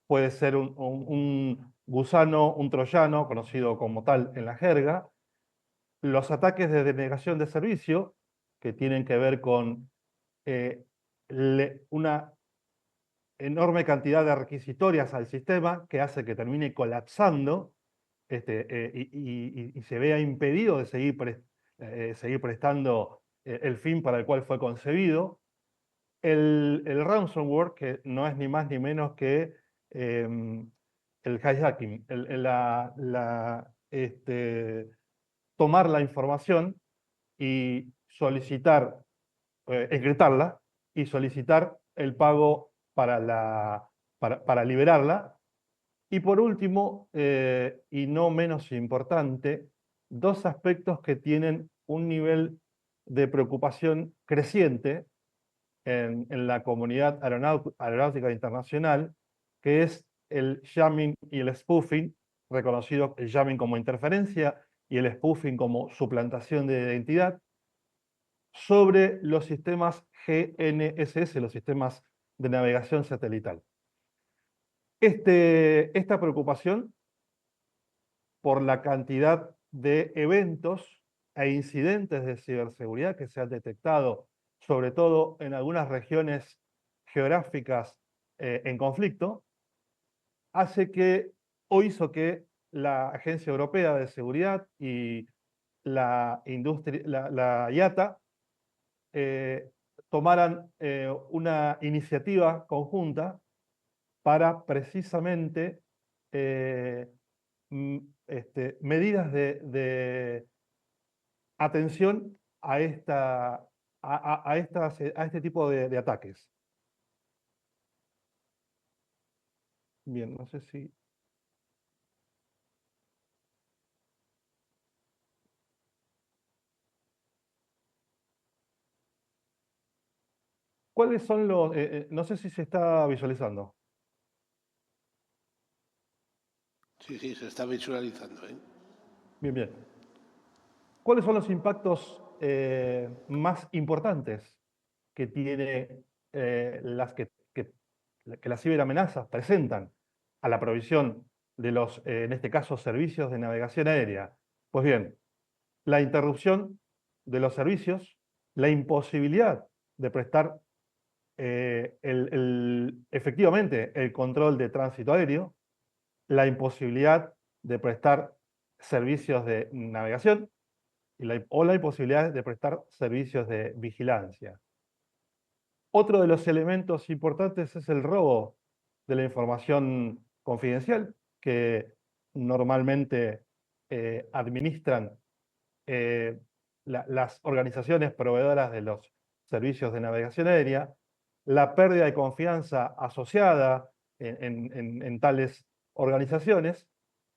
puede ser un gusano, un troyano, conocido como tal en la jerga. Los ataques de denegación de servicio, que tienen que ver con una enorme cantidad de requisitorias al sistema que hace que termine colapsando y se vea impedido de seguir prestando el fin para el cual fue concebido. El ransomware, que no es ni más ni menos que el hijacking, tomar la información y solicitar, encriptarla y solicitar el pago para liberarla. Y por último, y no menos importante, dos aspectos que tienen un nivel de preocupación creciente en la comunidad aeronáutica internacional, que es el jamming y el spoofing, reconocido el jamming como interferencia y el spoofing como suplantación de identidad, sobre los sistemas GNSS, los sistemas de navegación satelital. Esta preocupación por la cantidad de eventos e incidentes de ciberseguridad que se han detectado, sobre todo en algunas regiones geográficas en conflicto, hizo que la Agencia Europea de Seguridad y la IATA tomaran una iniciativa conjunta para precisamente medidas de atención a este tipo de ataques. Bien, no sé si... ¿Cuáles son los...? No sé si se está visualizando. Sí, se está visualizando. Bien, bien. ¿Cuáles son los impactos más importantes que tiene que las ciberamenazas presentan a la provisión de los, en este caso, servicios de navegación aérea? Pues bien, la interrupción de los servicios, la imposibilidad de prestar efectivamente el control de tránsito aéreo, la imposibilidad de prestar servicios de navegación o la imposibilidad de prestar servicios de vigilancia. Otro de los elementos importantes es el robo de la información confidencial que normalmente administran las organizaciones proveedoras de los servicios de navegación aérea, la pérdida de confianza asociada en tales organizaciones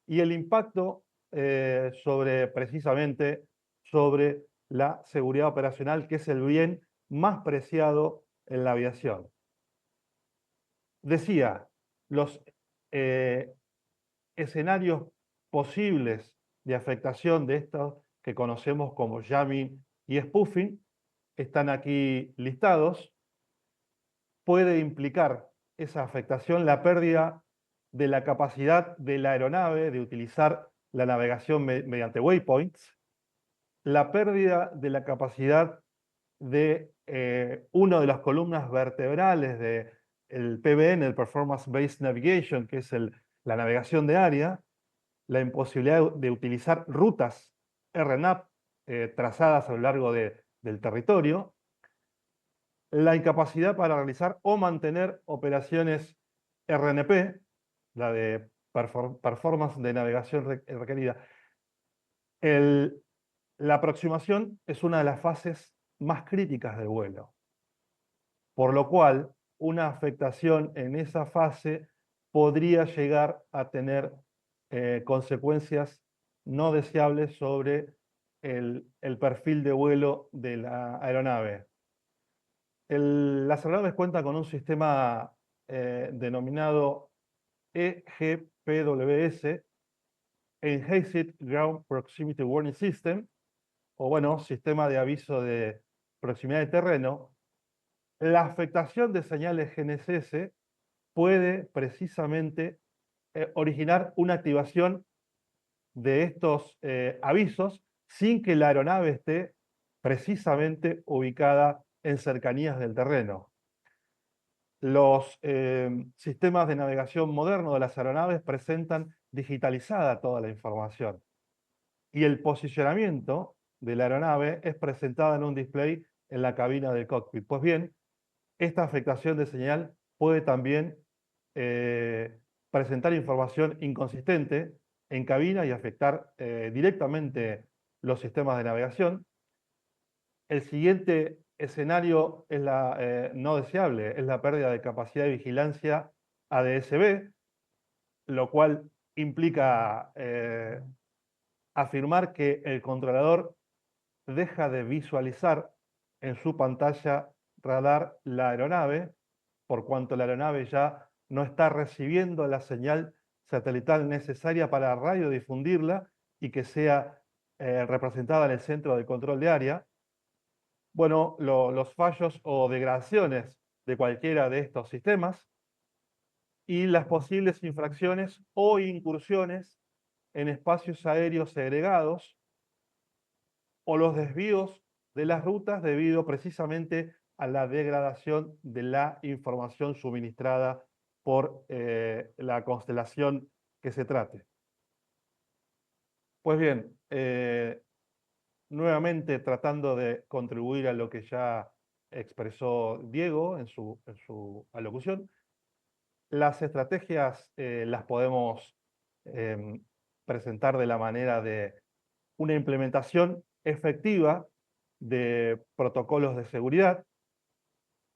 y el impacto precisamente sobre la seguridad operacional, que es el bien más preciado en la aviación. Decía, los escenarios posibles de afectación de estos que conocemos como jamming y spoofing están aquí listados. Puede implicar esa afectación la pérdida de la capacidad de la aeronave de utilizar la navegación mediante waypoints, la pérdida de la capacidad de una de las columnas vertebrales del PBN, el Performance Based Navigation, que es la navegación de área, la imposibilidad de utilizar rutas RNAV trazadas a lo largo del territorio, la incapacidad para realizar o mantener operaciones RNP, la de Performance de Navegación requerida. La aproximación es una de las fases más críticas del vuelo, por lo cual una afectación en esa fase podría llegar a tener consecuencias no deseables sobre el perfil de vuelo de la aeronave. Las aeronaves cuentan con un sistema denominado EGPWS, Enhanced Ground Proximity Warning System, o bueno, sistema de aviso de proximidad de terreno. La afectación de señales GNSS puede precisamente originar una activación de estos avisos sin que la aeronave esté precisamente ubicada en cercanías del terreno. Los sistemas de navegación modernos de las aeronaves presentan digitalizada toda la información y el posicionamiento de la aeronave es presentada en un display en la cabina del cockpit. Pues bien, esta afectación de señal puede también presentar información inconsistente en cabina y afectar directamente los sistemas de navegación. El siguiente escenario es no deseable, es la pérdida de capacidad de vigilancia ADS-B, lo cual implica afirmar que el controlador deja de visualizar en su pantalla radar la aeronave, por cuanto la aeronave ya no está recibiendo la señal satelital necesaria para radiodifundirla y que sea representada en el centro de control de área. Bueno, los fallos o degradaciones de cualquiera de estos sistemas y las posibles infracciones o incursiones en espacios aéreos segregados o los desvíos de las rutas debido precisamente a la degradación de la información suministrada por la constelación que se trate. Pues bien, nuevamente tratando de contribuir a lo que ya expresó Diego en su alocución, las estrategias las podemos presentar de la manera de una implementación efectiva de protocolos de seguridad,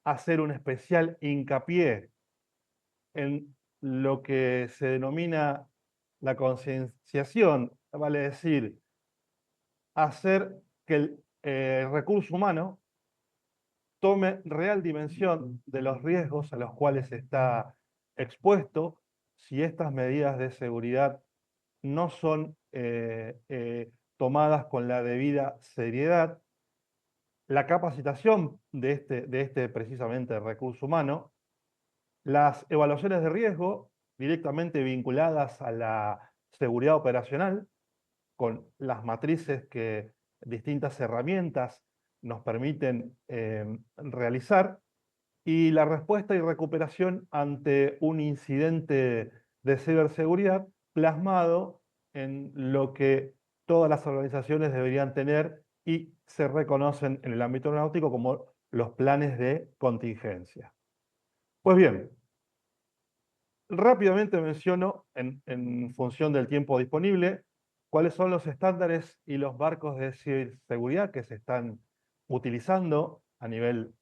hacer un especial hincapié en lo que se denomina la concienciación, vale decir, hacer que el recurso humano tome real dimensión de los riesgos a los cuales está expuesto si estas medidas de seguridad no son tomadas con la debida seriedad. La capacitación de este precisamente recurso humano, las evaluaciones de riesgo directamente vinculadas a la seguridad operacional, con las matrices que distintas herramientas nos permiten realizar, y la respuesta y recuperación ante un incidente de ciberseguridad plasmado en lo que todas las organizaciones deberían tener y se reconocen en el ámbito aeronáutico como los planes de contingencia. Pues bien, rápidamente menciono, en función del tiempo disponible, cuáles son los estándares y los marcos de ciberseguridad que se están utilizando a nivel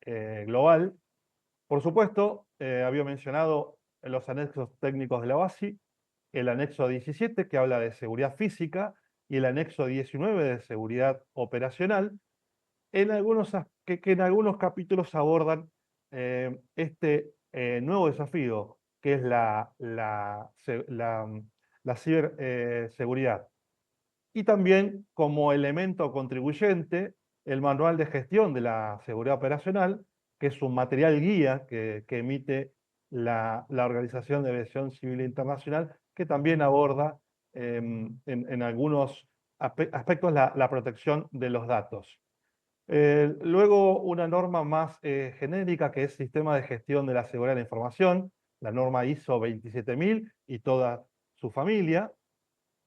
global. Por supuesto, había mencionado los anexos técnicos de la BASI, el anexo 17 que habla de seguridad física y el anexo 19 de seguridad operacional, que en algunos capítulos abordan este nuevo desafío que es la ciberseguridad. Y también como elemento contribuyente, el manual de gestión de la seguridad operacional, que es un material guía que emite la Organización de Aviación Civil Internacional, que también aborda en algunos aspectos la protección de los datos. Luego, una norma más genérica que es Sistema de Gestión de la Seguridad de la Información, la norma ISO 27000 y toda su familia.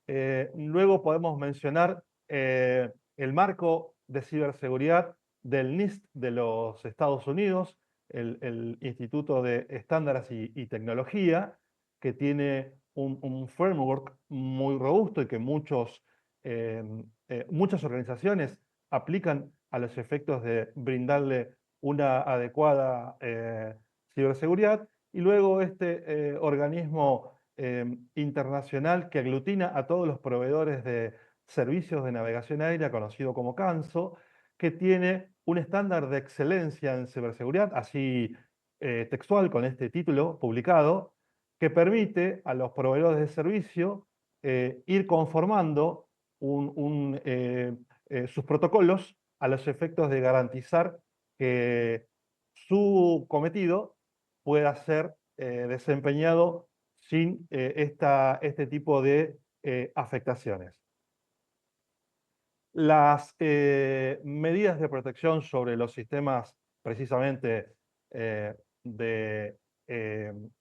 Luego podemos mencionar el marco de ciberseguridad del NIST de los Estados Unidos, el Instituto de Estándares y Tecnología, que tiene un framework muy robusto y que muchas organizaciones aplican a los efectos de brindarle una adecuada ciberseguridad. Y luego este organismo internacional que aglutina a todos los proveedores de servicios de navegación aérea, conocido como CANSO, que tiene un estándar de excelencia en ciberseguridad, así textual con este título publicado, que permite a los proveedores de servicio ir conformando sus protocolos a los efectos de garantizar que su cometido pueda ser desempeñado sin este tipo de afectaciones. Las medidas de protección sobre los sistemas precisamente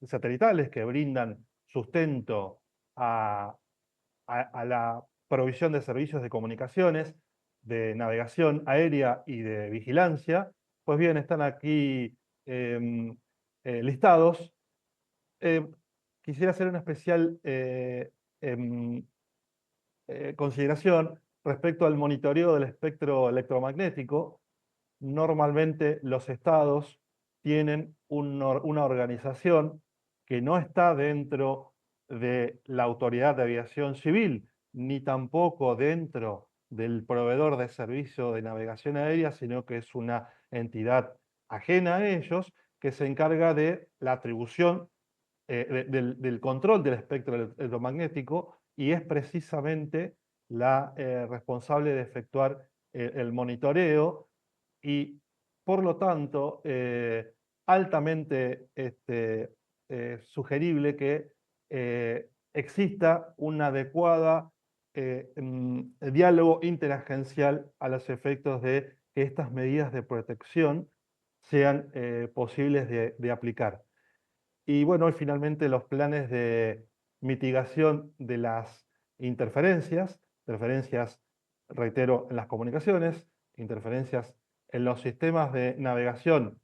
satelitales que brindan sustento a la provisión de servicios de comunicaciones, de navegación aérea y de vigilancia, pues bien, están aquí listados. Quisiera hacer una especial consideración respecto al monitoreo del espectro electromagnético. Normalmente los estados tienen una organización que no está dentro de la Autoridad de Aviación Civil, ni tampoco dentro del proveedor de servicio de navegación aérea, sino que es una entidad ajena a ellos, que se encarga de la atribución del control del espectro electromagnético y es precisamente la responsable de efectuar el monitoreo y, por lo tanto, altamente sugerible que exista un adecuado diálogo interagencial a los efectos de que estas medidas de protección sean posibles de aplicar. Y bueno, y finalmente los planes de mitigación de las interferencias, reitero, en las comunicaciones, interferencias en los sistemas de navegación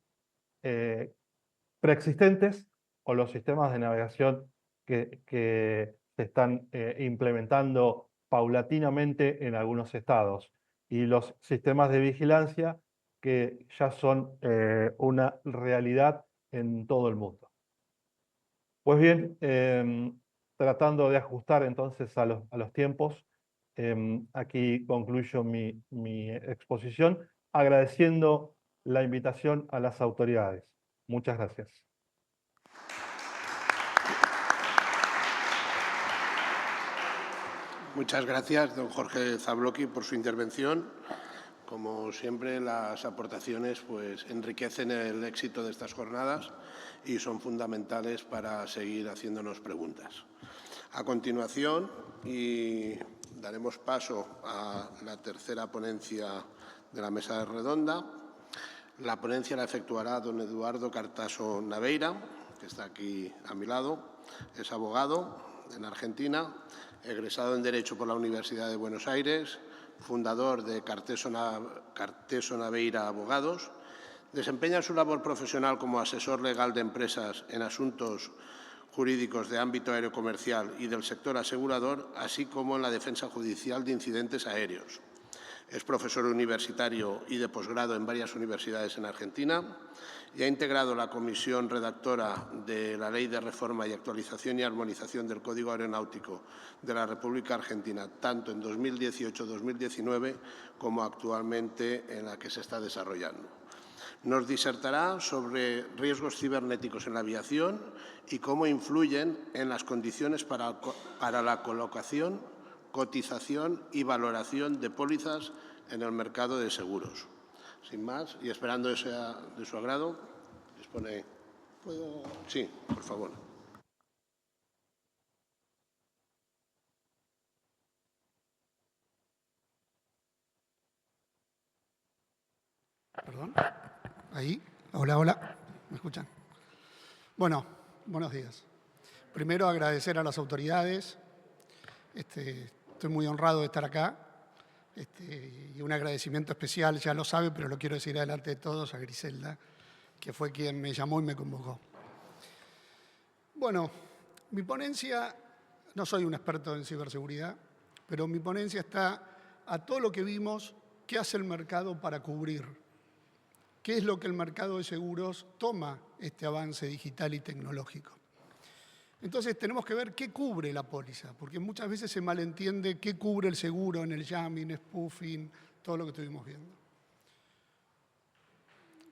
preexistentes o los sistemas de navegación que se están implementando paulatinamente en algunos estados, y los sistemas de vigilancia que ya son una realidad en todo el mundo. Pues bien, tratando de ajustar entonces a los tiempos, aquí concluyo mi exposición, agradeciendo la invitación a las autoridades. Muchas gracias. Muchas gracias, don Jorge Zablocki, por su intervención. Como siempre, las aportaciones pues, enriquecen el éxito de estas jornadas y son fundamentales para seguir haciéndonos preguntas. A continuación, daremos paso a la tercera ponencia de la mesa redonda. La ponencia la efectuará don Eduardo Cartaso Naveira, que está aquí a mi lado. Es abogado en Argentina, egresado en Derecho por la Universidad de Buenos Aires, fundador de Carteso Naveira Abogados. Desempeña su labor profesional como asesor legal de empresas en asuntos jurídicos de ámbito aerocomercial y del sector asegurador, así como en la defensa judicial de incidentes aéreos. Es profesor universitario y de posgrado en varias universidades en Argentina y ha integrado la comisión redactora de la Ley de Reforma y Actualización y Armonización del Código Aeronáutico de la República Argentina, tanto en 2018-2019 como actualmente en la que se está desarrollando. Nos disertará sobre riesgos cibernéticos en la aviación y cómo influyen en las condiciones para la colocación, cotización y valoración de pólizas en el mercado de seguros. Sin más, y esperando que sea de su agrado, dispone... ¿Puedo? Sí, por favor. Perdón. Ahí. Hola, hola. ¿Me escuchan? Bueno, buenos días. Primero agradecer a las autoridades. Estoy muy honrado de estar acá. Y un agradecimiento especial, ya lo sabe, pero lo quiero decir delante de todos, a Griselda, que fue quien me llamó y me convocó. Bueno, mi ponencia, no soy un experto en ciberseguridad, pero mi ponencia está a todo lo que vimos, qué hace el mercado para cubrir, qué es lo que el mercado de seguros toma este avance digital y tecnológico. Entonces tenemos que ver qué cubre la póliza, porque muchas veces se malentiende qué cubre el seguro en el jamming, spoofing, todo lo que estuvimos viendo.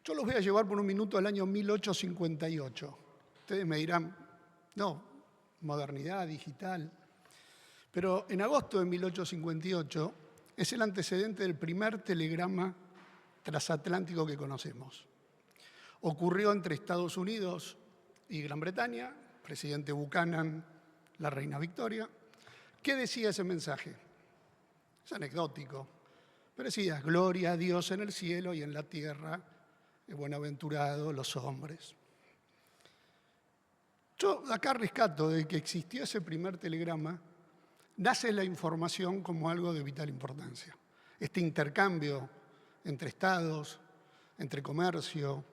Yo los voy a llevar por un minuto al año 1858. Ustedes me dirán, no, modernidad, digital. Pero en agosto de 1858 es el antecedente del primer telegrama transatlántico que conocemos. Ocurrió entre Estados Unidos y Gran Bretaña, presidente Buchanan, la reina Victoria. ¿Qué decía ese mensaje? Es anecdótico, pero decía, gloria a Dios en el cielo y en la tierra, buenaventurados los hombres. Yo acá rescato de que existió ese primer telegrama, nace la información como algo de vital importancia. Este intercambio entre estados, entre comercio,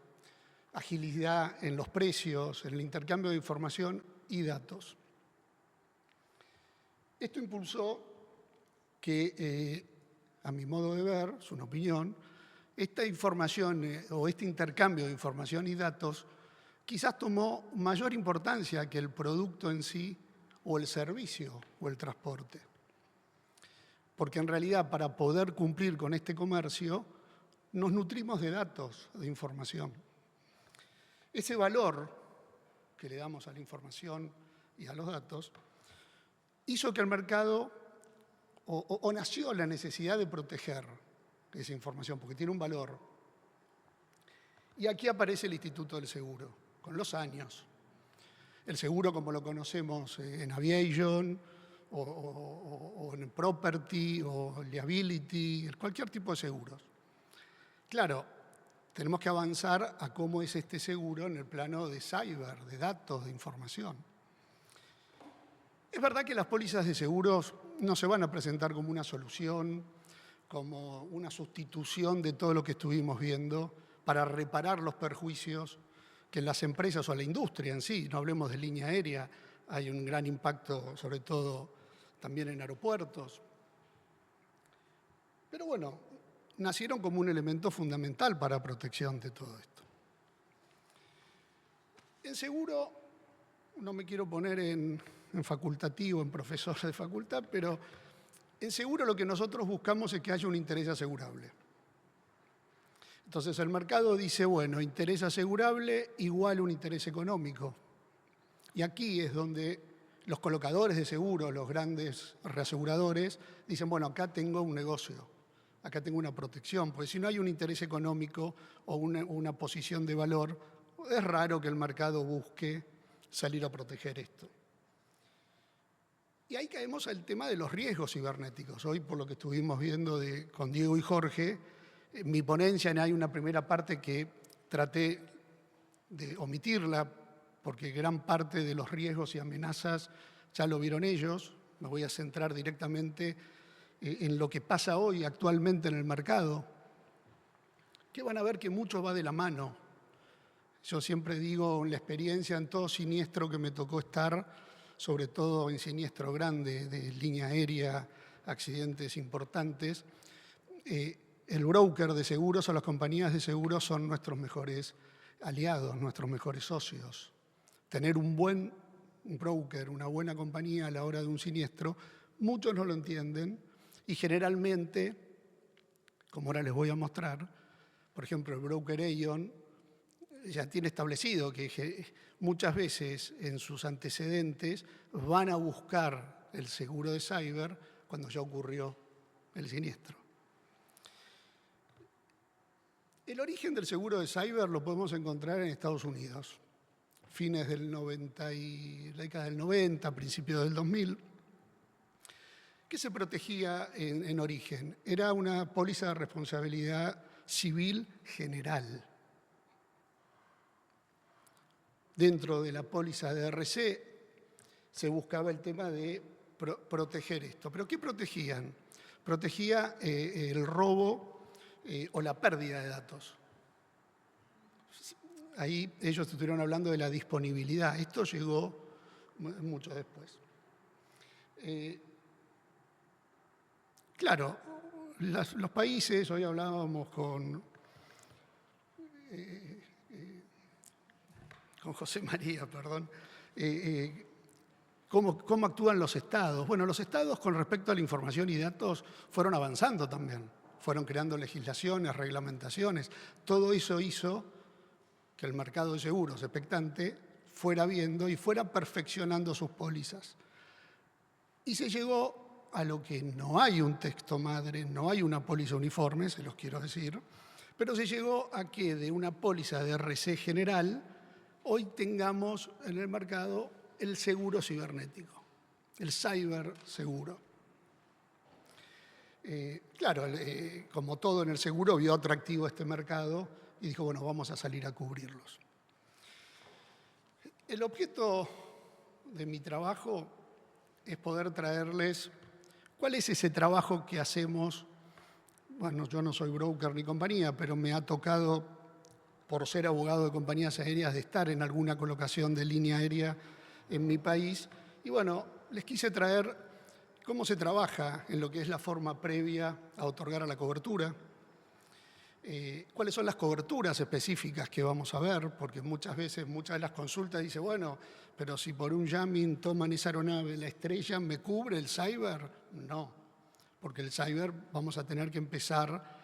agilidad en los precios, en el intercambio de información y datos. Esto impulsó que, a mi modo de ver, es una opinión, esta información o este intercambio de información y datos quizás tomó mayor importancia que el producto en sí o el servicio o el transporte. Porque en realidad para poder cumplir con este comercio nos nutrimos de datos, de información. Ese valor que le damos a la información y a los datos hizo que el mercado, o nació la necesidad de proteger esa información, porque tiene un valor. Y aquí aparece el Instituto del Seguro, con los años. El seguro como lo conocemos en aviation, o en property, o liability, cualquier tipo de seguros. Claro, tenemos que avanzar a cómo es este seguro en el plano de cyber, de datos, de información. Es verdad que las pólizas de seguros no se van a presentar como una solución, como una sustitución de todo lo que estuvimos viendo para reparar los perjuicios que en las empresas o en la industria en sí, no hablemos de línea aérea, hay un gran impacto sobre todo también en aeropuertos. Pero bueno, nacieron como un elemento fundamental para protección de todo esto. En seguro, no me quiero poner en facultativo, en profesor de facultad, pero en seguro lo que nosotros buscamos es que haya un interés asegurable. Entonces el mercado dice, bueno, interés asegurable igual un interés económico. Y aquí es donde los colocadores de seguros, los grandes reaseguradores, dicen, bueno, acá tengo un negocio, acá tengo una protección, porque si no hay un interés económico o una posición de valor, es raro que el mercado busque salir a proteger esto. Y ahí caemos al tema de los riesgos cibernéticos. Hoy, por lo que estuvimos viendo con Diego y Jorge, en mi ponencia hay una primera parte que traté de omitirla, porque gran parte de los riesgos y amenazas ya lo vieron ellos. Me voy a centrar directamente en lo que pasa hoy actualmente en el mercado, que van a ver que mucho va de la mano. Yo siempre digo en la experiencia, en todo siniestro que me tocó estar, sobre todo en siniestro grande de línea aérea, accidentes importantes, el broker de seguros o las compañías de seguros son nuestros mejores aliados, nuestros mejores socios. Tener un buen broker, una buena compañía a la hora de un siniestro, muchos no lo entienden y generalmente, como ahora les voy a mostrar, por ejemplo, el broker Aon ya tiene establecido que muchas veces en sus antecedentes van a buscar el seguro de cyber cuando ya ocurrió el siniestro. El origen del seguro de cyber lo podemos encontrar en Estados Unidos, fines del 90 y la década del 90, principios del 2000. ¿Qué se protegía en origen? Era una póliza de responsabilidad civil general. Dentro de la póliza de RC se buscaba el tema de proteger esto. ¿Pero qué protegían? Protegía el robo o la pérdida de datos. Ahí ellos estuvieron hablando de la disponibilidad. Esto llegó mucho después. Claro, los países, hoy hablábamos con José María, perdón, cómo actúan los estados. Bueno, los estados con respecto a la información y datos fueron avanzando también, fueron creando legislaciones, reglamentaciones. Todo eso hizo que el mercado de seguros expectante fuera viendo y fuera perfeccionando sus pólizas. Y se llegó a lo que no hay un texto madre, no hay una póliza uniforme, se los quiero decir, pero se llegó a que de una póliza de RC general hoy tengamos en el mercado el seguro cibernético, el ciberseguro. Claro, como todo en el seguro, vio atractivo este mercado y dijo, bueno, vamos a salir a cubrirlos. El objeto de mi trabajo es poder traerles cuál es ese trabajo que hacemos. Bueno, yo no soy broker ni compañía, pero me ha tocado, por ser abogado de compañías aéreas, de estar en alguna colocación de línea aérea en mi país. Y bueno, les quise traer cómo se trabaja en lo que es la forma previa a otorgar a la cobertura, cuáles son las coberturas específicas que vamos a ver, porque muchas veces, muchas de las consultas dicen, bueno, pero si por un jamming toman esa aeronave, la estrellan, ¿me cubre el cyber? No, porque el cyber vamos a tener que empezar,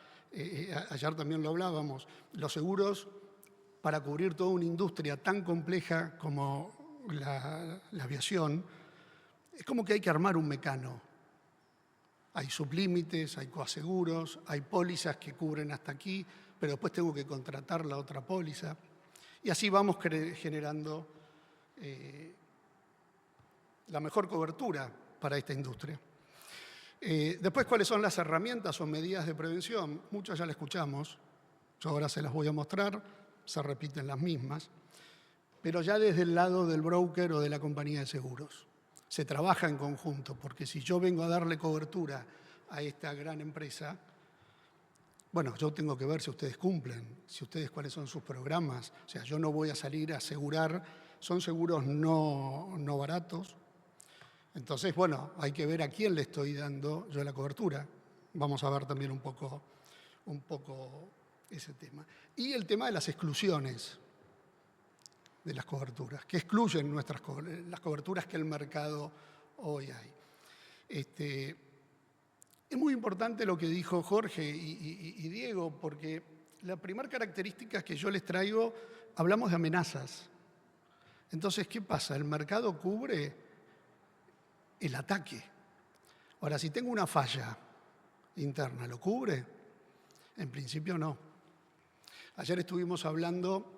ayer también lo hablábamos, los seguros para cubrir toda una industria tan compleja como la aviación, es como que hay que armar un mecano. Hay sublímites, hay coaseguros, hay pólizas que cubren hasta aquí, pero después tengo que contratar la otra póliza. Y así vamos generando la mejor cobertura para esta industria. Después, ¿cuáles son las herramientas o medidas de prevención? Muchas ya las escuchamos, yo ahora se las voy a mostrar, se repiten las mismas, pero ya desde el lado del broker o de la compañía de seguros. Se trabaja en conjunto, porque si yo vengo a darle cobertura a esta gran empresa, bueno, yo tengo que ver si ustedes cumplen, si ustedes cuáles son sus programas. O sea, yo no voy a salir a asegurar, son seguros no baratos. Entonces, bueno, hay que ver a quién le estoy dando yo la cobertura. Vamos a ver también un poco ese tema. Y el tema de las exclusiones de las coberturas, que excluyen las coberturas que el mercado hoy hay. Es muy importante lo que dijo Jorge y Diego, porque la primera característica que yo les traigo, hablamos de amenazas. Entonces, ¿qué pasa? El mercado cubre el ataque. Ahora, si tengo una falla interna, ¿lo cubre? En principio no. Ayer estuvimos hablando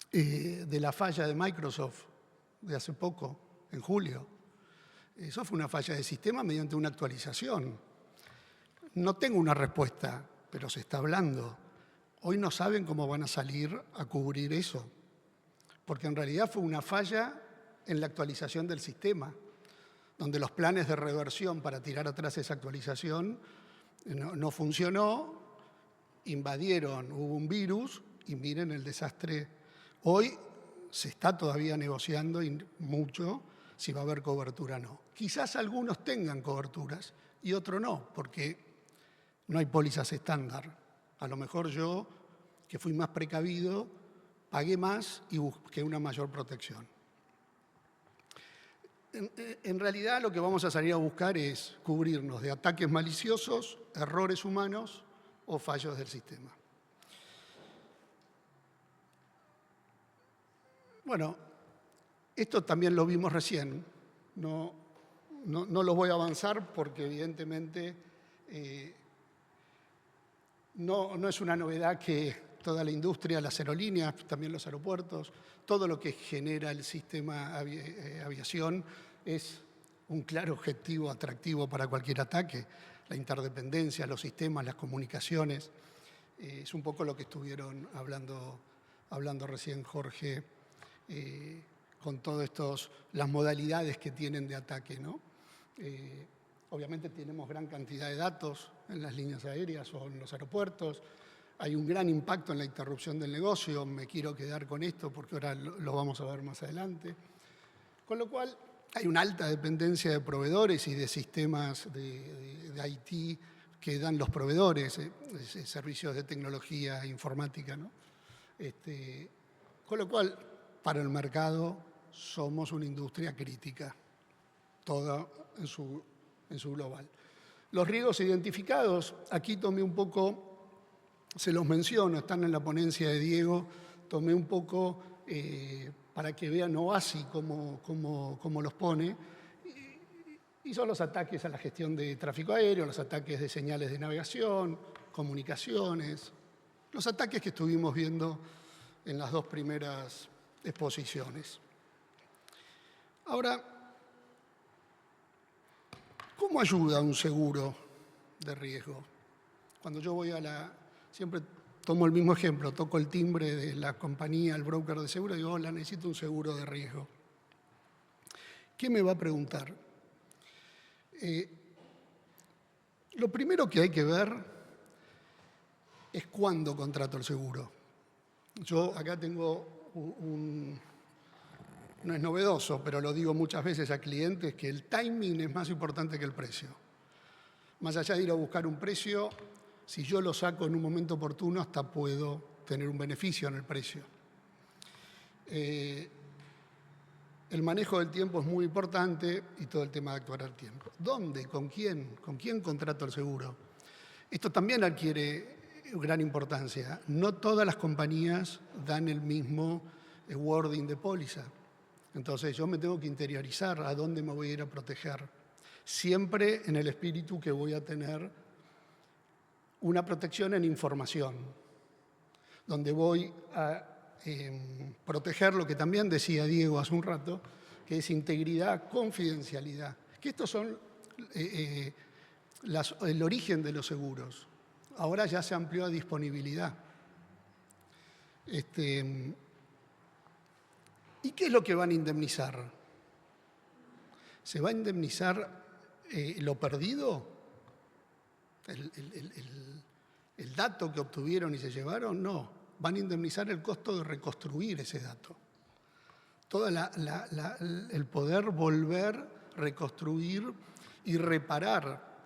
de la falla de Microsoft de hace poco, en julio. Eso fue una falla de sistema mediante una actualización. No tengo una respuesta, pero se está hablando. Hoy no saben cómo van a salir a cubrir eso, porque en realidad fue una falla en la actualización del sistema, donde los planes de reversión para tirar atrás esa actualización no funcionó, invadieron, hubo un virus y miren el desastre. Hoy se está todavía negociando mucho si va a haber cobertura o no. Quizás algunos tengan coberturas y otros no, porque no hay pólizas estándar. A lo mejor yo, que fui más precavido, pagué más y busqué una mayor protección. En realidad lo que vamos a salir a buscar es cubrirnos de ataques maliciosos, errores humanos o fallos del sistema. Bueno, esto también lo vimos recién. No lo voy a avanzar porque evidentemente no es una novedad que toda la industria, las aerolíneas, también los aeropuertos, todo lo que genera el sistema aviación es un claro objetivo atractivo para cualquier ataque. La interdependencia, los sistemas, las comunicaciones. Es un poco lo que estuvieron hablando recién Jorge, con todas las modalidades que tienen de ataque, ¿no? Obviamente tenemos gran cantidad de datos en las líneas aéreas o en los aeropuertos. Hay un gran impacto en la interrupción del negocio. Me quiero quedar con esto porque ahora lo vamos a ver más adelante. Con lo cual, hay una alta dependencia de proveedores y de sistemas de IT que dan los proveedores, servicios de tecnología informática, ¿no? Con lo cual, para el mercado somos una industria crítica, toda en su global. Los riesgos identificados, aquí tomé un poco, se los menciono, están en la ponencia de Diego, tomé un poco para que vean OASI cómo los pone, y son los ataques a la gestión de tráfico aéreo, los ataques de señales de navegación, comunicaciones, los ataques que estuvimos viendo en las dos primeras exposiciones. Ahora, ¿cómo ayuda un seguro de riesgo? Cuando yo voy siempre tomo el mismo ejemplo, toco el timbre de la compañía, el broker de seguro, y digo, hola, necesito un seguro de riesgo. ¿Qué me va a preguntar? Lo primero que hay que ver es cuándo contrato el seguro. Yo acá tengo no es novedoso, pero lo digo muchas veces a clientes, que el timing es más importante que el precio. Más allá de ir a buscar un precio, si yo lo saco en un momento oportuno, hasta puedo tener un beneficio en el precio. El manejo del tiempo es muy importante y todo el tema de actuar al tiempo. ¿Dónde? ¿Con quién? ¿Con quién contrato el seguro? Esto también adquiere gran importancia. No todas las compañías dan el mismo wording de póliza. Entonces yo me tengo que interiorizar a dónde me voy a ir a proteger. Siempre en el espíritu que voy a tener una protección en información, donde voy a proteger lo que también decía Diego hace un rato, que es integridad, confidencialidad. Que estos son el origen de los seguros. Ahora ya se amplió a disponibilidad. ¿Y qué es lo que van a indemnizar? ¿Se va a indemnizar lo perdido? ¿El dato que obtuvieron y se llevaron? No. Van a indemnizar el costo de reconstruir ese dato. Todo el poder volver, reconstruir y reparar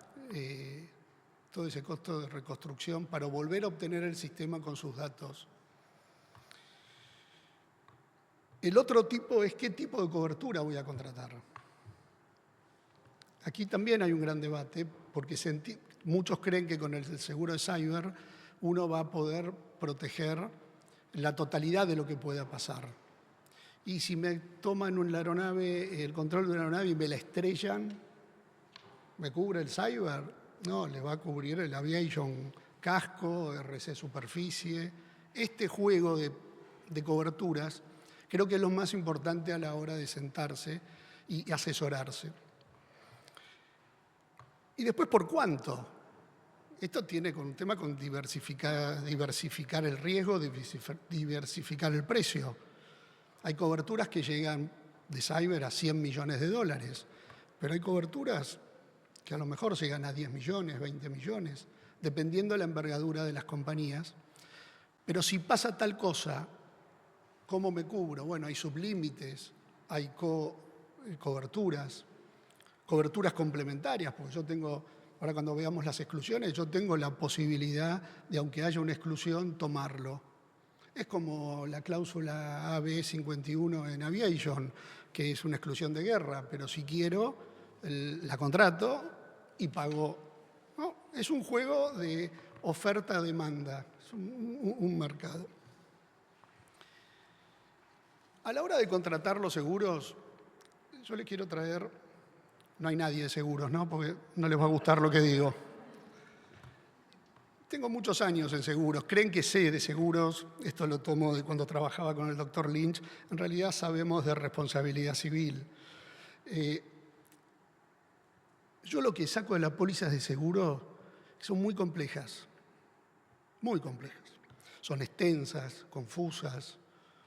todo ese costo de reconstrucción para volver a obtener el sistema con sus datos. El otro tipo es qué tipo de cobertura voy a contratar. Aquí también hay un gran debate porque muchos creen que con el seguro de cyber uno va a poder proteger la totalidad de lo que pueda pasar. Y si me toman la aeronave, el control de una aeronave y me la estrellan, ¿me cubre el cyber? No, le va a cubrir el aviation casco, RC superficie. Este juego de coberturas creo que es lo más importante a la hora de sentarse y asesorarse. Y después, ¿por cuánto? Esto tiene un tema con diversificar el riesgo, diversificar el precio. Hay coberturas que llegan de cyber a $100 millones, pero hay coberturas que a lo mejor llegan a 10 millones, 20 millones, dependiendo de la envergadura de las compañías. Pero si pasa tal cosa, ¿cómo me cubro? Bueno, hay sublímites, hay coberturas complementarias, porque yo tengo, ahora cuando veamos las exclusiones, yo tengo la posibilidad de, aunque haya una exclusión, tomarlo. Es como la cláusula AB51 en Aviation, que es una exclusión de guerra, pero si quiero, la contrato y pago. ¿No? Es un juego de oferta-demanda, es un mercado. A la hora de contratar los seguros, yo les quiero traer, no hay nadie de seguros, ¿no? Porque no les va a gustar lo que digo. Tengo muchos años en seguros, creen que sé de seguros, esto lo tomo de cuando trabajaba con el doctor Lynch, en realidad sabemos de responsabilidad civil. Yo lo que saco de las pólizas de seguro son muy complejas, muy complejas. Son extensas, confusas,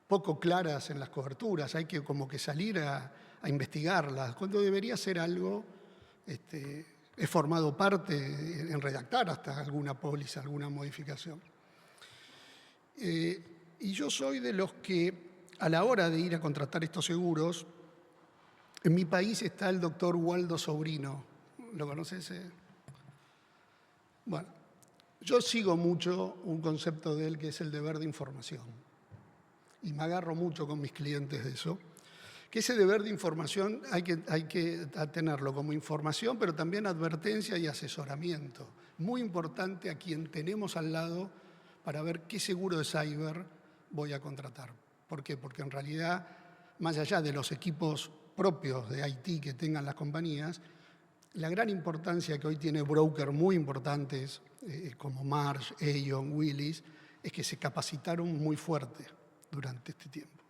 poco claras en las coberturas, hay que como que salir a investigarlas, cuando debería ser algo, he formado parte en redactar hasta alguna póliza, alguna modificación. Y yo soy de los que, a la hora de ir a contratar estos seguros, en mi país está el doctor Waldo Sobrino. ¿Lo conoces? Bueno, yo sigo mucho un concepto de él que es el deber de información. Y me agarro mucho con mis clientes de eso. Que ese deber de información hay que tenerlo como información, pero también advertencia y asesoramiento. Muy importante a quien tenemos al lado para ver qué seguro de cyber voy a contratar. ¿Por qué? Porque en realidad, más allá de los equipos propios de IT que tengan las compañías, la gran importancia que hoy tiene brokers muy importantes como Marsh, Aon, Willis, es que se capacitaron muy fuerte durante este tiempo.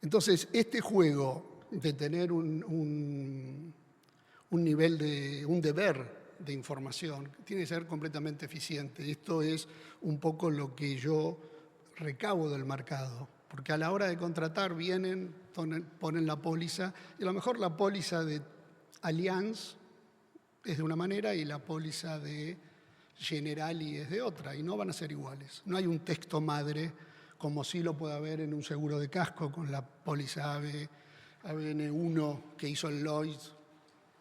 Entonces, este juego de tener un deber de información tiene que ser completamente eficiente. Esto es un poco lo que yo recabo del mercado, porque a la hora de contratar vienen, ponen la póliza, y a lo mejor la póliza de Allianz es de una manera y la póliza de Generali es de otra, y no van a ser iguales. No hay un texto madre como sí lo puede haber en un seguro de casco con la póliza ABN1 que hizo el Lloyds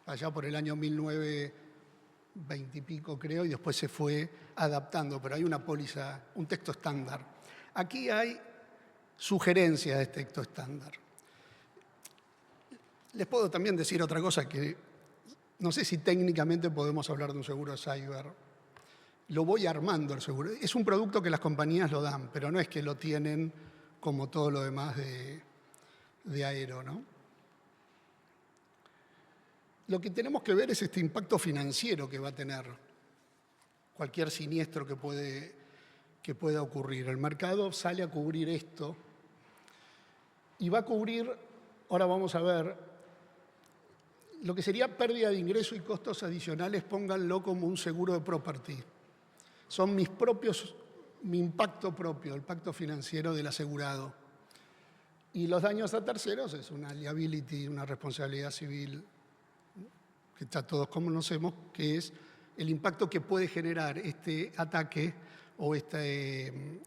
allá por el año 1920 y pico, creo, y después se fue adaptando, pero hay una póliza, un texto estándar. Aquí hay sugerencias de texto estándar. Les puedo también decir otra cosa, que no sé si técnicamente podemos hablar de un seguro de cyber. Lo voy armando el seguro. Es un producto que las compañías lo dan, pero no es que lo tienen como todo lo demás de Aero, ¿no? Lo que tenemos que ver es este impacto financiero que va a tener cualquier siniestro que pueda ocurrir. El mercado sale a cubrir esto y va a cubrir, ahora vamos a ver, lo que sería pérdida de ingreso y costos adicionales, pónganlo como un seguro de property. Son mi impacto propio, el impacto financiero del asegurado. Y los daños a terceros es una liability, una responsabilidad civil, que ya todos conocemos, que es el impacto que puede generar este ataque o este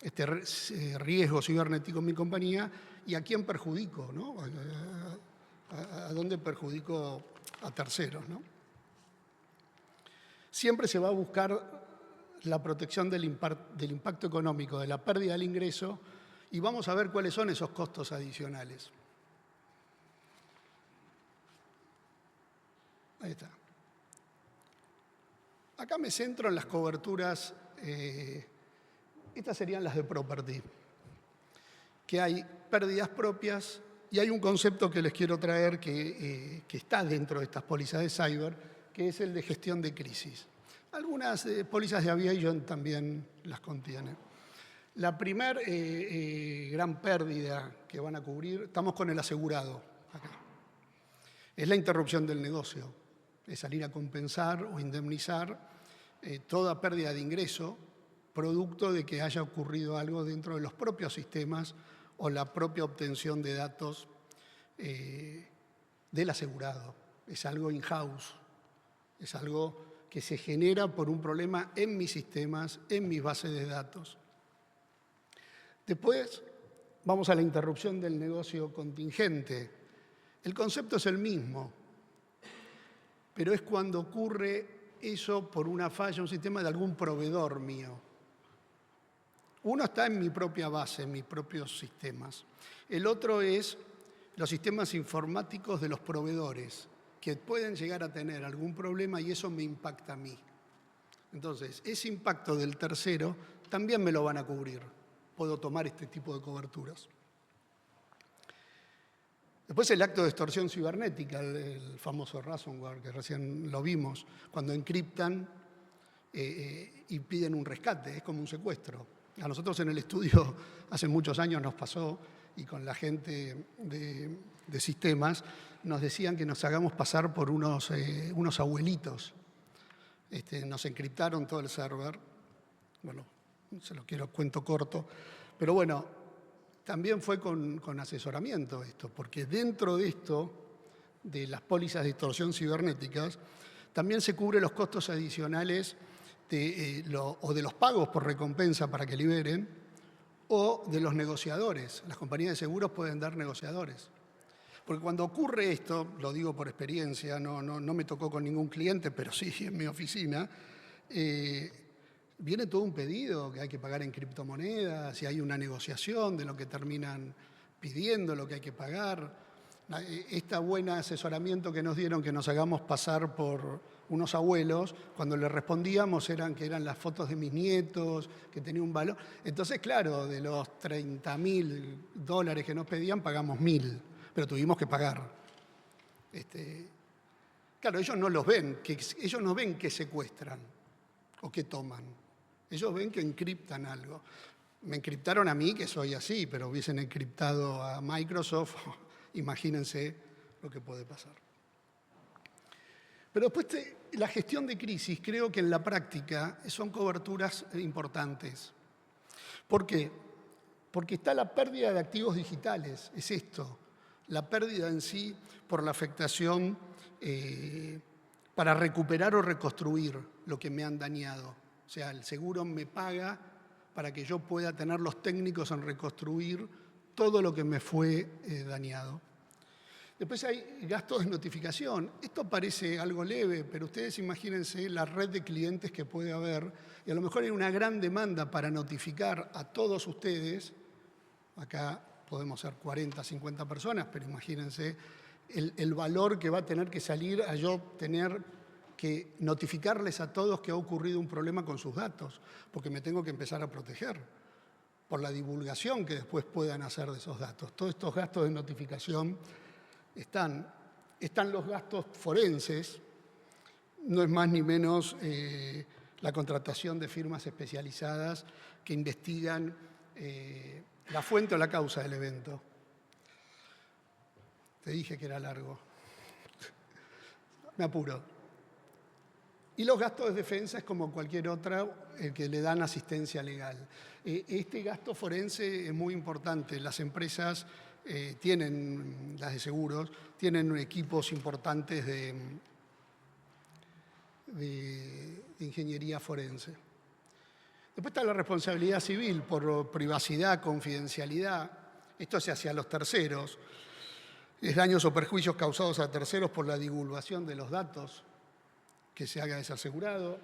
riesgo cibernético en mi compañía y a quién perjudico, ¿no? A dónde perjudico a terceros, ¿no? Siempre se va a buscar la protección del impacto económico, de la pérdida del ingreso, y vamos a ver cuáles son esos costos adicionales. Ahí está. Acá me centro en las coberturas, estas serían las de property, que hay pérdidas propias y hay un concepto que les quiero traer que está dentro de estas pólizas de cyber, que es el de gestión de crisis. Algunas pólizas de aviation también las contienen. La primera gran pérdida que van a cubrir, estamos con el asegurado acá, es la interrupción del negocio, es salir a compensar o indemnizar toda pérdida de ingreso producto de que haya ocurrido algo dentro de los propios sistemas o la propia obtención de datos del asegurado. Es algo in-house, es algo que se genera por un problema en mis sistemas, en mis bases de datos. Después vamos a la interrupción del negocio contingente. El concepto es el mismo, pero es cuando ocurre eso por una falla, un sistema de algún proveedor mío. Uno está en mi propia base, en mis propios sistemas. El otro es los sistemas informáticos de los proveedores, que pueden llegar a tener algún problema y eso me impacta a mí. Entonces, ese impacto del tercero también me lo van a cubrir. Puedo tomar este tipo de coberturas. Después el acto de extorsión cibernética, el famoso ransomware, que recién lo vimos, cuando encriptan y piden un rescate, es como un secuestro. A nosotros en el estudio hace muchos años nos pasó, y con la gente de sistemas, nos decían que nos hagamos pasar por unos abuelitos. Nos encriptaron todo el server Bueno, se lo cuento corto. Pero bueno, también fue con asesoramiento esto, porque dentro de esto, de las pólizas de extorsión cibernéticas, también se cubre los costos adicionales o de los pagos por recompensa para que liberen, o de los negociadores. Las compañías de seguros pueden dar negociadores. Porque cuando ocurre esto, lo digo por experiencia, no me tocó con ningún cliente, pero sí en mi oficina, viene todo un pedido que hay que pagar en criptomonedas y hay una negociación de lo que terminan pidiendo, lo que hay que pagar. Este buen asesoramiento que nos dieron, que nos hagamos pasar por unos abuelos, cuando le respondíamos que eran las fotos de mis nietos, que tenía un valor. Entonces, claro, de los $30.000 que nos pedían, pagamos 1.000, pero tuvimos que pagar. Claro, ellos no los ven, ellos no ven que secuestran o que toman. Ellos ven que encriptan algo. Me encriptaron a mí, que soy así, pero hubiesen encriptado a Microsoft. Imagínense lo que puede pasar. Pero después la gestión de crisis creo que en la práctica son coberturas importantes. ¿Por qué? Porque está la pérdida de activos digitales, es esto, la pérdida en sí por la afectación para recuperar o reconstruir lo que me han dañado. O sea, el seguro me paga para que yo pueda tener los técnicos en reconstruir todo lo que me fue dañado. Después hay gastos de notificación. Esto parece algo leve, pero ustedes imagínense la red de clientes que puede haber, y a lo mejor hay una gran demanda para notificar a todos ustedes. Acá podemos ser 40, 50 personas, pero imagínense el valor que va a tener que salir a yo tener que notificarles a todos que ha ocurrido un problema con sus datos, porque me tengo que empezar a proteger por la divulgación que después puedan hacer de esos datos. Todos estos gastos de notificación están los gastos forenses, no es más ni menos la contratación de firmas especializadas que investigan la fuente o la causa del evento. Te dije que era largo. Me apuro. Y los gastos de defensa es como cualquier otra que le dan asistencia legal. Este gasto forense es muy importante. Las empresas tienen, las de seguros, tienen equipos importantes de ingeniería forense. Después está la responsabilidad civil por privacidad, confidencialidad. Esto se hace a los terceros. Es daños o perjuicios causados a terceros por la divulgación de los datos que se haga ese asegurado.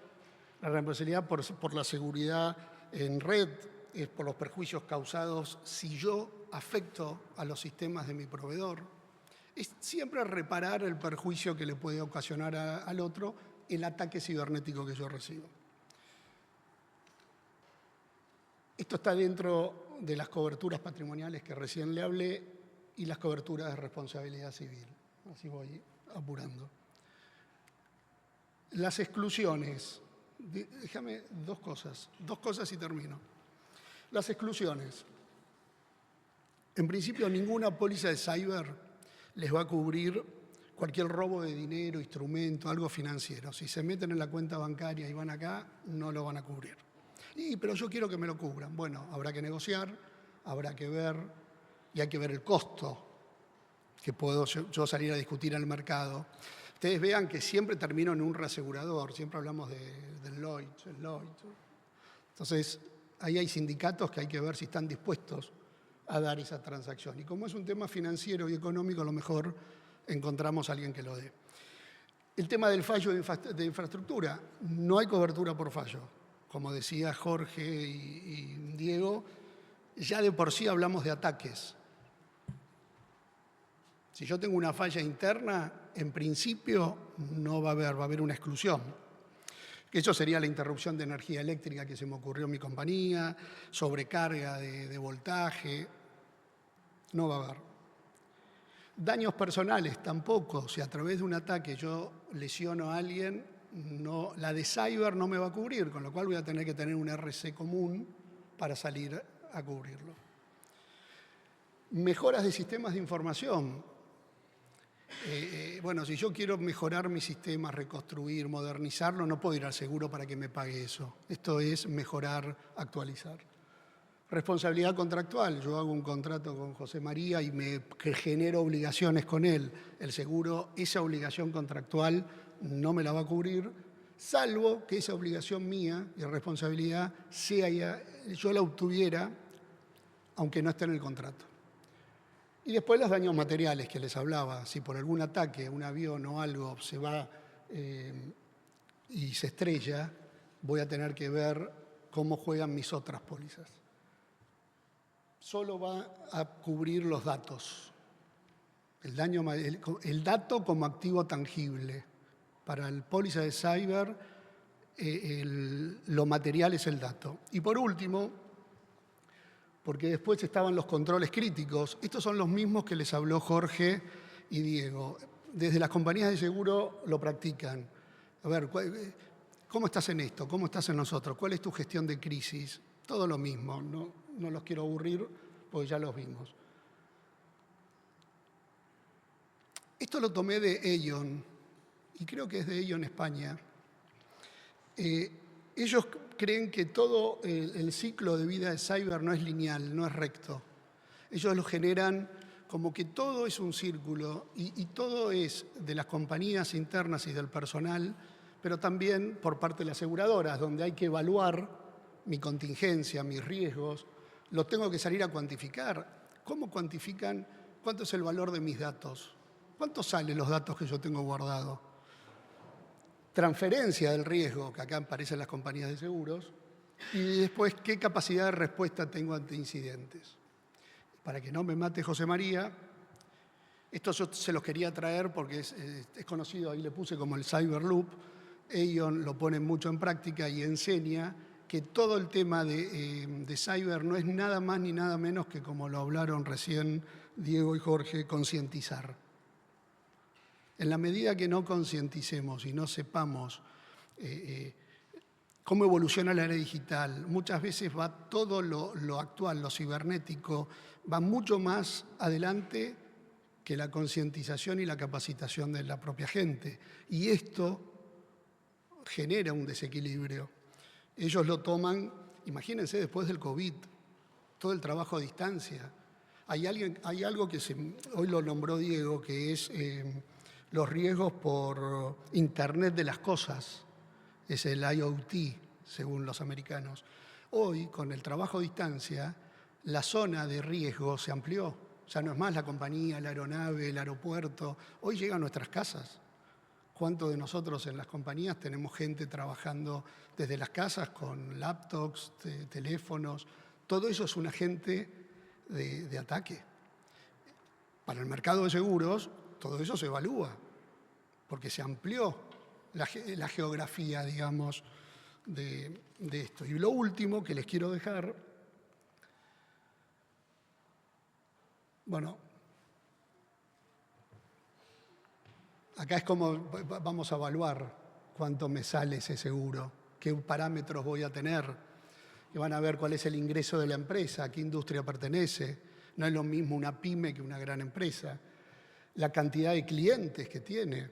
La responsabilidad por la seguridad en red es por los perjuicios causados si yo afecto a los sistemas de mi proveedor. Es siempre reparar el perjuicio que le puede ocasionar al otro el ataque cibernético que yo recibo. Esto está dentro de las coberturas patrimoniales que recién le hablé y las coberturas de responsabilidad civil. Así voy apurando. Las exclusiones. Déjame dos cosas y termino. Las exclusiones. En principio, ninguna póliza de cyber les va a cubrir cualquier robo de dinero, instrumento, algo financiero. Si se meten en la cuenta bancaria y van acá, no lo van a cubrir. Pero yo quiero que me lo cubran. Bueno, habrá que negociar, habrá que ver, y hay que ver el costo que puedo yo salir a discutir al mercado. Ustedes vean que siempre termino en un reasegurador, siempre hablamos del Lloyd's, el Lloyd's. Entonces, ahí hay sindicatos que hay que ver si están dispuestos a dar esa transacción. Y como es un tema financiero y económico, a lo mejor encontramos a alguien que lo dé. El tema del fallo de infraestructura, no hay cobertura por fallo. Como decía Jorge y Diego, ya de por sí hablamos de ataques. Si yo tengo una falla interna, en principio no va a haber una exclusión. Eso sería la interrupción de energía eléctrica que se me ocurrió en mi compañía, sobrecarga de voltaje, no va a haber. Daños personales tampoco, si a través de un ataque yo lesiono a alguien, la de cyber no me va a cubrir, con lo cual voy a tener que tener un RC común para salir a cubrirlo. Mejoras de sistemas de información. Bueno, si yo quiero mejorar mi sistema, reconstruir, modernizarlo, no puedo ir al seguro para que me pague eso. Esto es mejorar, actualizar. Responsabilidad contractual. Yo hago un contrato con José María y me genero obligaciones con él. El seguro, esa obligación contractual no me la va a cubrir, salvo que esa obligación mía y responsabilidad yo la obtuviera, aunque no esté en el contrato. Y después los daños materiales que les hablaba. Si por algún ataque, un avión o algo se va y se estrella, voy a tener que ver cómo juegan mis otras pólizas. Solo va a cubrir los datos. El dato como activo tangible. Para el póliza de cyber, lo material es el dato. Y por último, porque después estaban los controles críticos. Estos son los mismos que les habló Jorge y Diego. Desde las compañías de seguro lo practican. A ver, ¿cómo estás en esto? ¿Cómo estás en nosotros? ¿Cuál es tu gestión de crisis? Todo lo mismo. No los quiero aburrir porque ya los vimos. Esto lo tomé de Aon, y creo que es de Aon España. Ellos creen que todo el ciclo de vida de cyber no es lineal, no es recto. Ellos lo generan como que todo es un círculo y todo es de las compañías internas y del personal, pero también por parte de las aseguradoras, donde hay que evaluar mi contingencia, mis riesgos, los tengo que salir a cuantificar. ¿Cómo cuantifican cuánto es el valor de mis datos? ¿Cuánto salen los datos que yo tengo guardados? Transferencia del riesgo, que acá aparecen las compañías de seguros, y después qué capacidad de respuesta tengo ante incidentes. Para que no me mate José María, esto yo se los quería traer porque es conocido, ahí le puse como el Cyberloop. Aon lo pone mucho en práctica y enseña que todo el tema de cyber no es nada más ni nada menos que, como lo hablaron recién Diego y Jorge, concientizar. En la medida que no concienticemos y no sepamos cómo evoluciona la era digital, muchas veces va todo lo actual, lo cibernético, va mucho más adelante que la concientización y la capacitación de la propia gente. Y esto genera un desequilibrio. Ellos lo toman, imagínense después del COVID, todo el trabajo a distancia. Hay algo que hoy lo nombró Diego, que es los riesgos por Internet de las cosas. Es el IoT, según los americanos. Hoy, con el trabajo a distancia, la zona de riesgo se amplió. Ya no es más la compañía, la aeronave, el aeropuerto. Hoy llega a nuestras casas. ¿Cuántos de nosotros en las compañías tenemos gente trabajando desde las casas con laptops, teléfonos? Todo eso es un agente de ataque. Para el mercado de seguros, todo eso se evalúa, porque se amplió la geografía, digamos, de esto. Y lo último que les quiero dejar, bueno, acá es como vamos a evaluar cuánto me sale ese seguro, qué parámetros voy a tener, que van a ver cuál es el ingreso de la empresa, a qué industria pertenece. No es lo mismo una pyme que una gran empresa. La cantidad de clientes que tiene,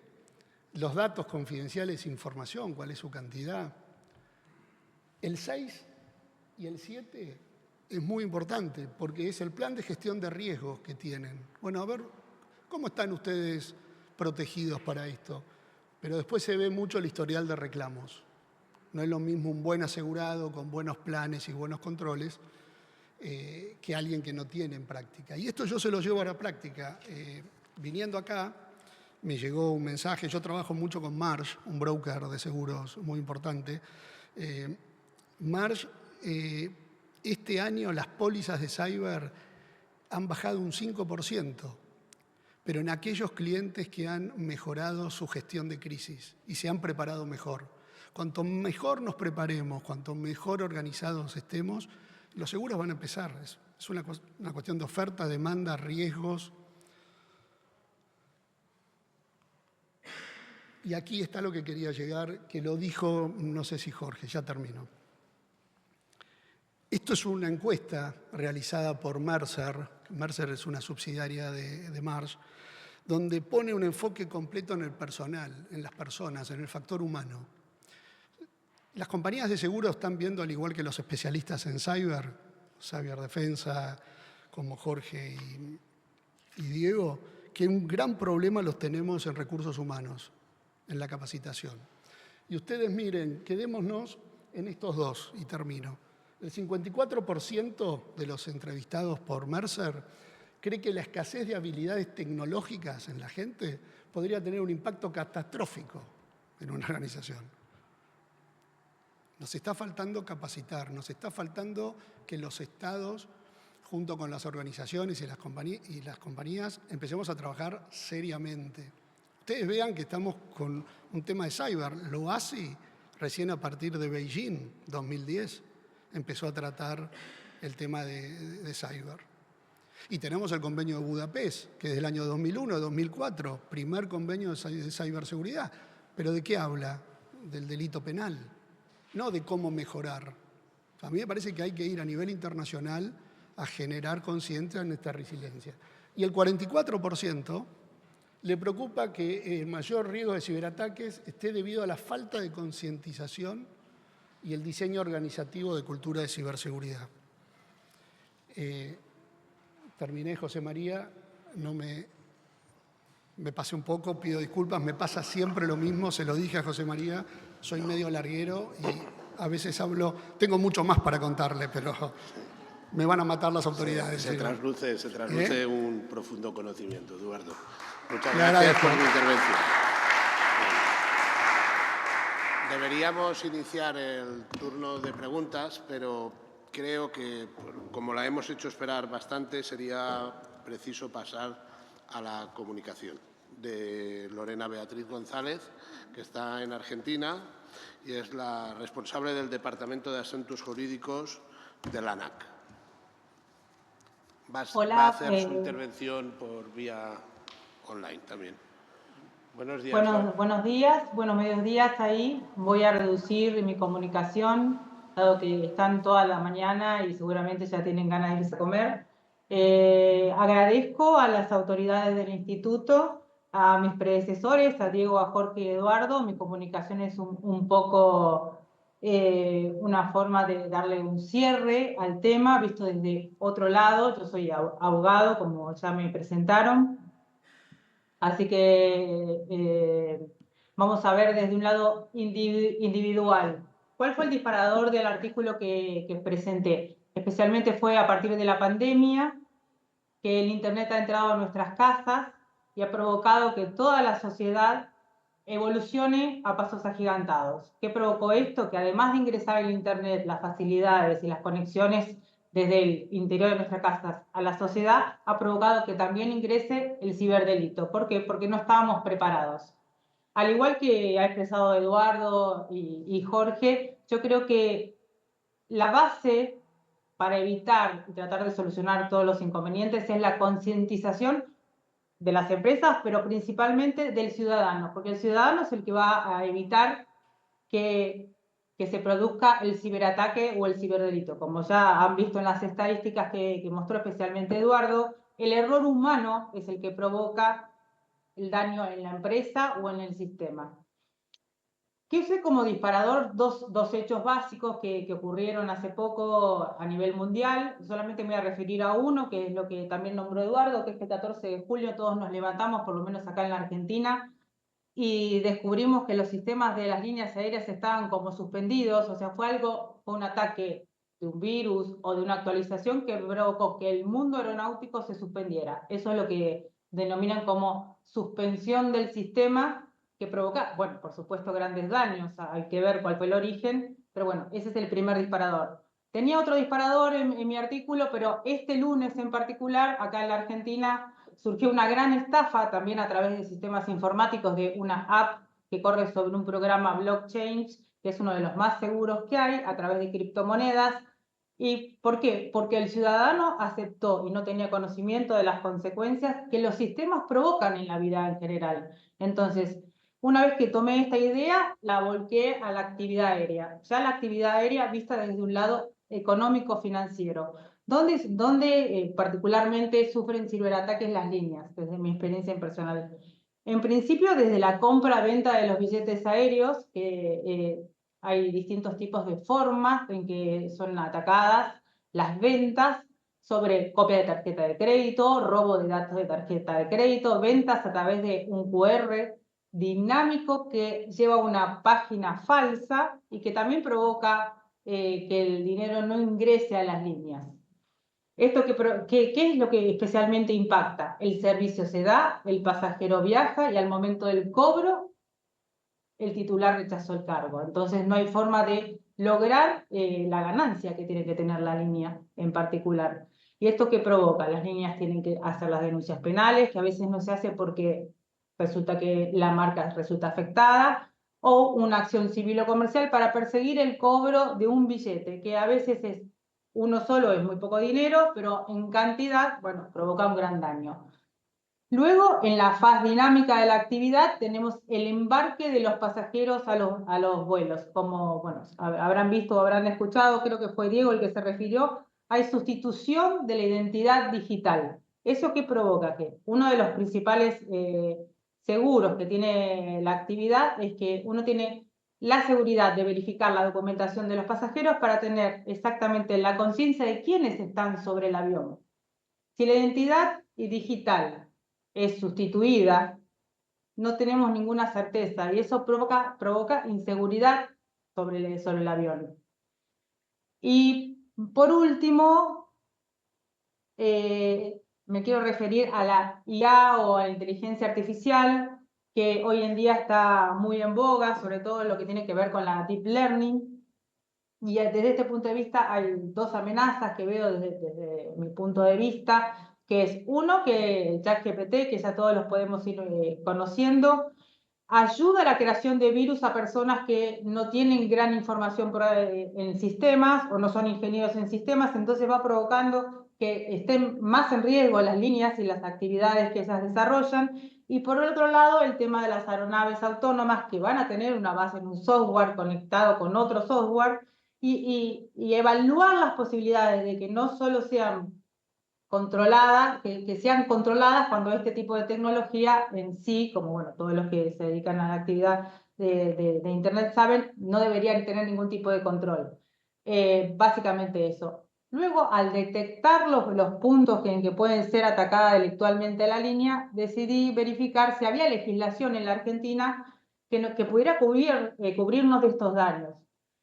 los datos confidenciales, información, cuál es su cantidad. El 6 y el 7 es muy importante porque es el plan de gestión de riesgos que tienen. Bueno, a ver, ¿cómo están ustedes protegidos para esto? Pero después se ve mucho el historial de reclamos. No es lo mismo un buen asegurado con buenos planes y buenos controles que alguien que no tiene en práctica. Y esto yo se lo llevo a la práctica. Viniendo acá, me llegó un mensaje. Yo trabajo mucho con Marsh, un broker de seguros muy importante. Marsh, este año las pólizas de cyber han bajado un 5%, pero en aquellos clientes que han mejorado su gestión de crisis y se han preparado mejor. Cuanto mejor nos preparemos, cuanto mejor organizados estemos, los seguros van a empezar. Es una cuestión de oferta, demanda, riesgos. Y aquí está lo que quería llegar, que lo dijo, no sé si Jorge, ya termino. Esto es una encuesta realizada por Mercer. Mercer es una subsidiaria de Marsh, donde pone un enfoque completo en el personal, en las personas, en el factor humano. Las compañías de seguro están viendo, al igual que los especialistas en ciberdefensa, como Jorge y Diego, que un gran problema los tenemos en recursos humanos, en la capacitación. Y ustedes miren, quedémonos en estos dos, y termino. El 54% de los entrevistados por Mercer cree que la escasez de habilidades tecnológicas en la gente podría tener un impacto catastrófico en una organización. Nos está faltando capacitar, nos está faltando que los estados, junto con las organizaciones y las compañías, empecemos a trabajar seriamente. Ustedes vean que estamos con un tema de cyber. Lo ASI, recién a partir de Beijing, 2010, empezó a tratar el tema de cyber. Y tenemos el convenio de Budapest, que desde el año 2001, 2004, primer convenio de ciberseguridad. ¿Pero de qué habla? Del delito penal, no de cómo mejorar. A mí me parece que hay que ir a nivel internacional a generar conciencia en esta resiliencia. Y el 44% le preocupa que el mayor riesgo de ciberataques esté debido a la falta de concientización y el diseño organizativo de cultura de ciberseguridad. Terminé, José María, me pasé un poco, pido disculpas, me pasa siempre lo mismo, se lo dije a José María, soy medio larguero y a veces hablo, tengo mucho más para contarle, pero me van a matar las autoridades. Se trasluce un profundo conocimiento, Eduardo. Muchas Le gracias agradezco. por tu intervención. Deberíamos iniciar el turno de preguntas, pero creo que, como la hemos hecho esperar bastante, sería preciso pasar a la comunicación de Lorena Beatriz González, que está en Argentina y es la responsable del Departamento de Asuntos Jurídicos de la ANAC. Va a hacer su intervención por vía online también. Buenos días. Buenos días, medios días ahí. Voy a reducir mi comunicación, dado que están toda la mañana y seguramente ya tienen ganas de irse a comer. Agradezco a las autoridades del instituto, a mis predecesores, a Diego, a Jorge y Eduardo. Mi comunicación es un poco una forma de darle un cierre al tema, visto desde otro lado. Yo soy abogado, como ya me presentaron. Así que vamos a ver desde un lado individual. ¿Cuál fue el disparador del artículo que presenté? Especialmente fue a partir de la pandemia, que el Internet ha entrado a nuestras casas y ha provocado que toda la sociedad evolucione a pasos agigantados. ¿Qué provocó esto? Que además de ingresar el Internet, las facilidades y las conexiones desde el interior de nuestras casas a la sociedad, ha provocado que también ingrese el ciberdelito. ¿Por qué? Porque no estábamos preparados. Al igual que ha expresado Eduardo y Jorge, yo creo que la base para evitar y tratar de solucionar todos los inconvenientes es la concientización de las empresas, pero principalmente del ciudadano, porque el ciudadano es el que va a evitar que se produzca el ciberataque o el ciberdelito. Como ya han visto en las estadísticas que mostró especialmente Eduardo, el error humano es el que provoca el daño en la empresa o en el sistema. ¿Qué usé como disparador? Dos hechos básicos que ocurrieron hace poco a nivel mundial. Solamente me voy a referir a uno, que es lo que también nombró Eduardo, que es que el 14 de julio todos nos levantamos, por lo menos acá en la Argentina, y descubrimos que los sistemas de las líneas aéreas estaban como suspendidos. O sea, fue un ataque de un virus o de una actualización que provocó que el mundo aeronáutico se suspendiera. Eso es lo que denominan como suspensión del sistema, que provoca, bueno, por supuesto, grandes daños. Hay que ver cuál fue el origen, pero bueno, ese es el primer disparador. Tenía otro disparador en mi artículo, pero este lunes en particular, acá en la Argentina, surgió una gran estafa también a través de sistemas informáticos de una app que corre sobre un programa blockchain, que es uno de los más seguros que hay, a través de criptomonedas. ¿Y por qué? Porque el ciudadano aceptó y no tenía conocimiento de las consecuencias que los sistemas provocan en la vida en general. Entonces, una vez que tomé esta idea, la volqué a la actividad aérea. Ya la actividad aérea vista desde un lado económico-financiero. ¿Dónde particularmente sufren ciberataques las líneas, desde mi experiencia personal? En principio, desde la compra-venta de los billetes aéreos, que hay distintos tipos de formas en que son atacadas las ventas sobre copia de tarjeta de crédito, robo de datos de tarjeta de crédito, ventas a través de un QR dinámico que lleva una página falsa y que también provoca que el dinero no ingrese a las líneas. ¿Qué es lo que especialmente impacta? El servicio se da, el pasajero viaja y al momento del cobro el titular rechazó el cargo. Entonces no hay forma de lograr la ganancia que tiene que tener la línea en particular. ¿Y esto qué provoca? Las líneas tienen que hacer las denuncias penales, que a veces no se hace porque resulta que la marca resulta afectada, o una acción civil o comercial para perseguir el cobro de un billete, que a veces es uno solo, es muy poco dinero, pero en cantidad, bueno, provoca un gran daño. Luego, en la fase dinámica de la actividad, tenemos el embarque de los pasajeros a los vuelos. Como bueno, habrán visto o habrán escuchado, creo que fue Diego el que se refirió, hay sustitución de la identidad digital. ¿Eso qué provoca? Que uno de los principales seguros que tiene la actividad es que uno tiene la seguridad de verificar la documentación de los pasajeros para tener exactamente la conciencia de quiénes están sobre el avión. Si la identidad digital es sustituida, no tenemos ninguna certeza y eso provoca inseguridad sobre el avión. Y por último, me quiero referir a la IA o a la inteligencia artificial, que hoy en día está muy en boga, sobre todo en lo que tiene que ver con la deep learning. Y desde este punto de vista hay dos amenazas que veo desde mi punto de vista, que es uno, que ChatGPT, que ya todos los podemos ir conociendo, ayuda a la creación de virus a personas que no tienen gran información en sistemas o no son ingenieros en sistemas, entonces va provocando que estén más en riesgo las líneas y las actividades que ellas desarrollan. Y por otro lado, el tema de las aeronaves autónomas que van a tener una base en un software conectado con otro software y evaluar las posibilidades de que no solo sean controladas, que sean controladas cuando este tipo de tecnología en sí, como bueno, todos los que se dedican a la actividad de Internet saben, no deberían tener ningún tipo de control. Básicamente eso. Luego, al detectar los puntos en que pueden ser atacada delictualmente la línea, decidí verificar si había legislación en la Argentina que pudiera cubrirnos de estos daños.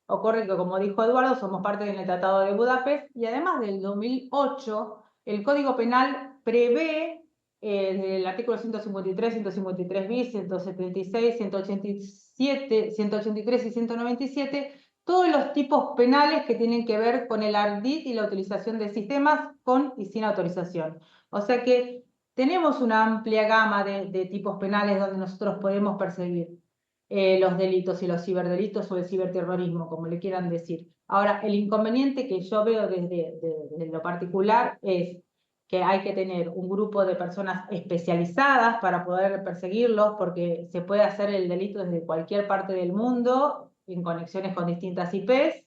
Ocurre que, como dijo Eduardo, somos parte del Tratado de Budapest y además del 2008, el Código Penal prevé el artículo 153, 153 bis, 176, 187, 183 y 197, todos los tipos penales que tienen que ver con el ardid y la utilización de sistemas con y sin autorización. O sea que tenemos una amplia gama de tipos penales donde nosotros podemos perseguir los delitos y los ciberdelitos o el ciberterrorismo, como le quieran decir. Ahora, el inconveniente que yo veo desde lo particular es que hay que tener un grupo de personas especializadas para poder perseguirlos, porque se puede hacer el delito desde cualquier parte del mundo, en conexiones con distintas IPs,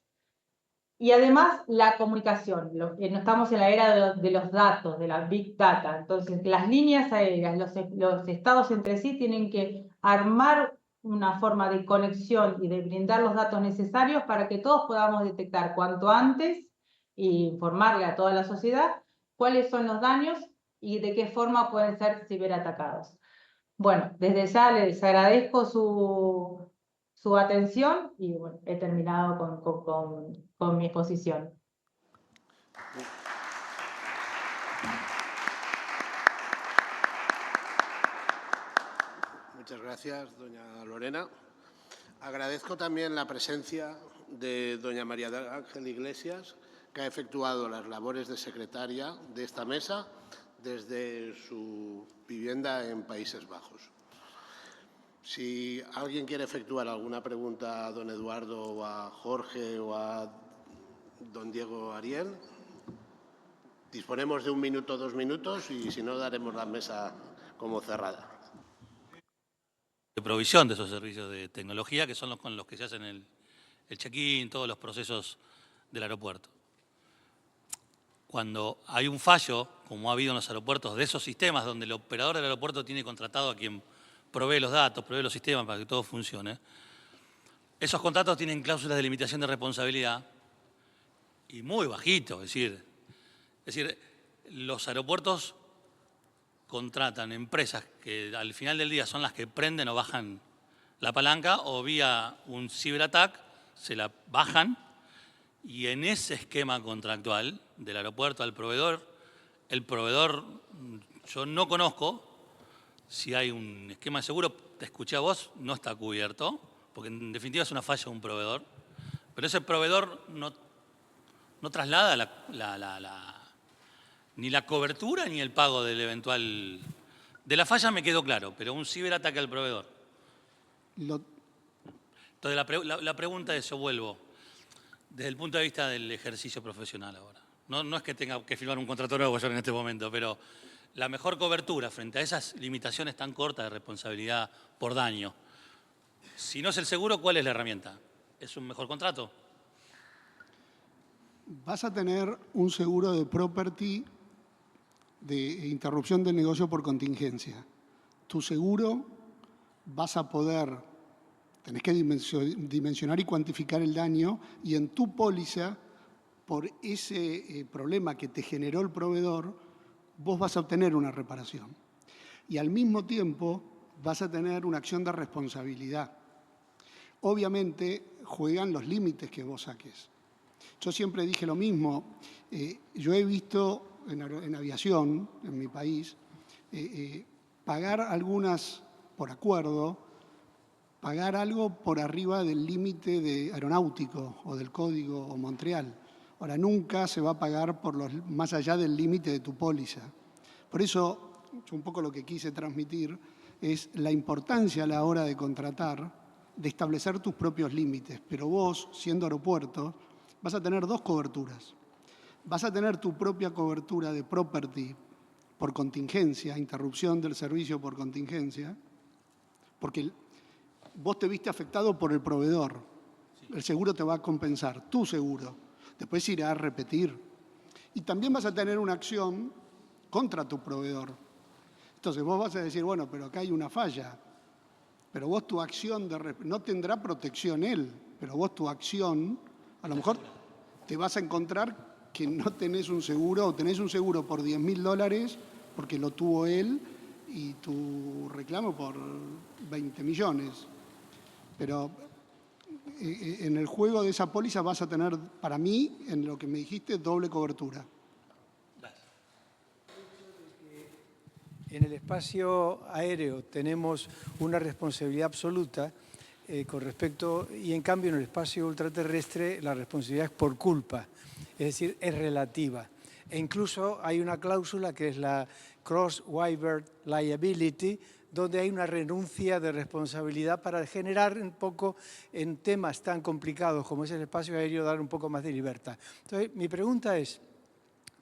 y además la comunicación. No estamos en la era de los datos, de la Big Data, entonces las líneas aéreas, los estados entre sí tienen que armar una forma de conexión y de brindar los datos necesarios para que todos podamos detectar cuanto antes e informarle a toda la sociedad cuáles son los daños y de qué forma pueden ser ciberatacados. Bueno, desde ya les agradezco su atención y bueno, he terminado con mi exposición. Muchas gracias, doña Lorena. Agradezco también la presencia de doña María del Ángel Iglesias, que ha efectuado las labores de secretaria de esta mesa desde su vivienda en Países Bajos. Si alguien quiere efectuar alguna pregunta a don Eduardo o a Jorge o a don Diego Ariel, disponemos de 1 minuto, 2 minutos y si no daremos la mesa como cerrada. De provisión de esos servicios de tecnología que son los con los que se hacen el check-in, todos los procesos del aeropuerto. cuando hay un fallo, como ha habido en los aeropuertos, de esos sistemas donde el operador del aeropuerto tiene contratado a quien provee los datos, provee los sistemas para que todo funcione, esos contratos tienen cláusulas de limitación de responsabilidad y muy bajito, es decir, los aeropuertos contratan empresas que al final del día son las que prenden o bajan la palanca o vía un ciberataque se la bajan y en ese esquema contractual del aeropuerto al proveedor, el proveedor, yo no conozco si hay un esquema de seguro, te escuché a vos, no está cubierto, porque en definitiva es una falla de un proveedor, pero ese proveedor no traslada ni la cobertura ni el pago del eventual... De la falla me quedó claro, pero un ciberataque al proveedor. Entonces la pregunta es, yo vuelvo, desde el punto de vista del ejercicio profesional ahora. No es que tenga que firmar un contrato nuevo yo en este momento, pero la mejor cobertura frente a esas limitaciones tan cortas de responsabilidad por daño, si no es el seguro, ¿cuál es la herramienta? ¿Es un mejor contrato? Vas a tener un seguro de property de interrupción del negocio por contingencia. Tu seguro vas a poder, tenés que dimensionar y cuantificar el daño y en tu póliza, por ese problema que te generó el proveedor, vos vas a obtener una reparación. Y al mismo tiempo vas a tener una acción de responsabilidad. Obviamente juegan los límites que vos saques. Yo siempre dije lo mismo, yo he visto en aviación, en mi país, pagar algunas por acuerdo, pagar algo por arriba del límite de aeronáutico o del código o Montreal. Ahora, nunca se va a pagar por más allá del límite de tu póliza. Por eso, yo un poco lo que quise transmitir es la importancia a la hora de contratar, de establecer tus propios límites. Pero vos, siendo aeropuerto, vas a tener dos coberturas. Vas a tener tu propia cobertura de property por contingencia, interrupción del servicio por contingencia, porque vos te viste afectado por el proveedor. El seguro te va a compensar, tu seguro. Después irá a repetir. Y también vas a tener una acción contra tu proveedor. Entonces vos vas a decir, bueno, pero acá hay una falla. Pero vos tu acción, no tendrá protección él, pero vos tu acción, a lo mejor te vas a encontrar que no tenés un seguro o tenés un seguro por $10.000 porque lo tuvo él y tu reclamo por 20 millones. Pero en el juego de esa póliza vas a tener, para mí, en lo que me dijiste, doble cobertura. En el espacio aéreo tenemos una responsabilidad absoluta con respecto, y en cambio en el espacio ultraterrestre la responsabilidad es por culpa, es decir, es relativa. E incluso hay una cláusula que es la Cross-Waiver Liability, donde hay una renuncia de responsabilidad para generar un poco en temas tan complicados como es el espacio aéreo, dar un poco más de libertad. Entonces, mi pregunta es,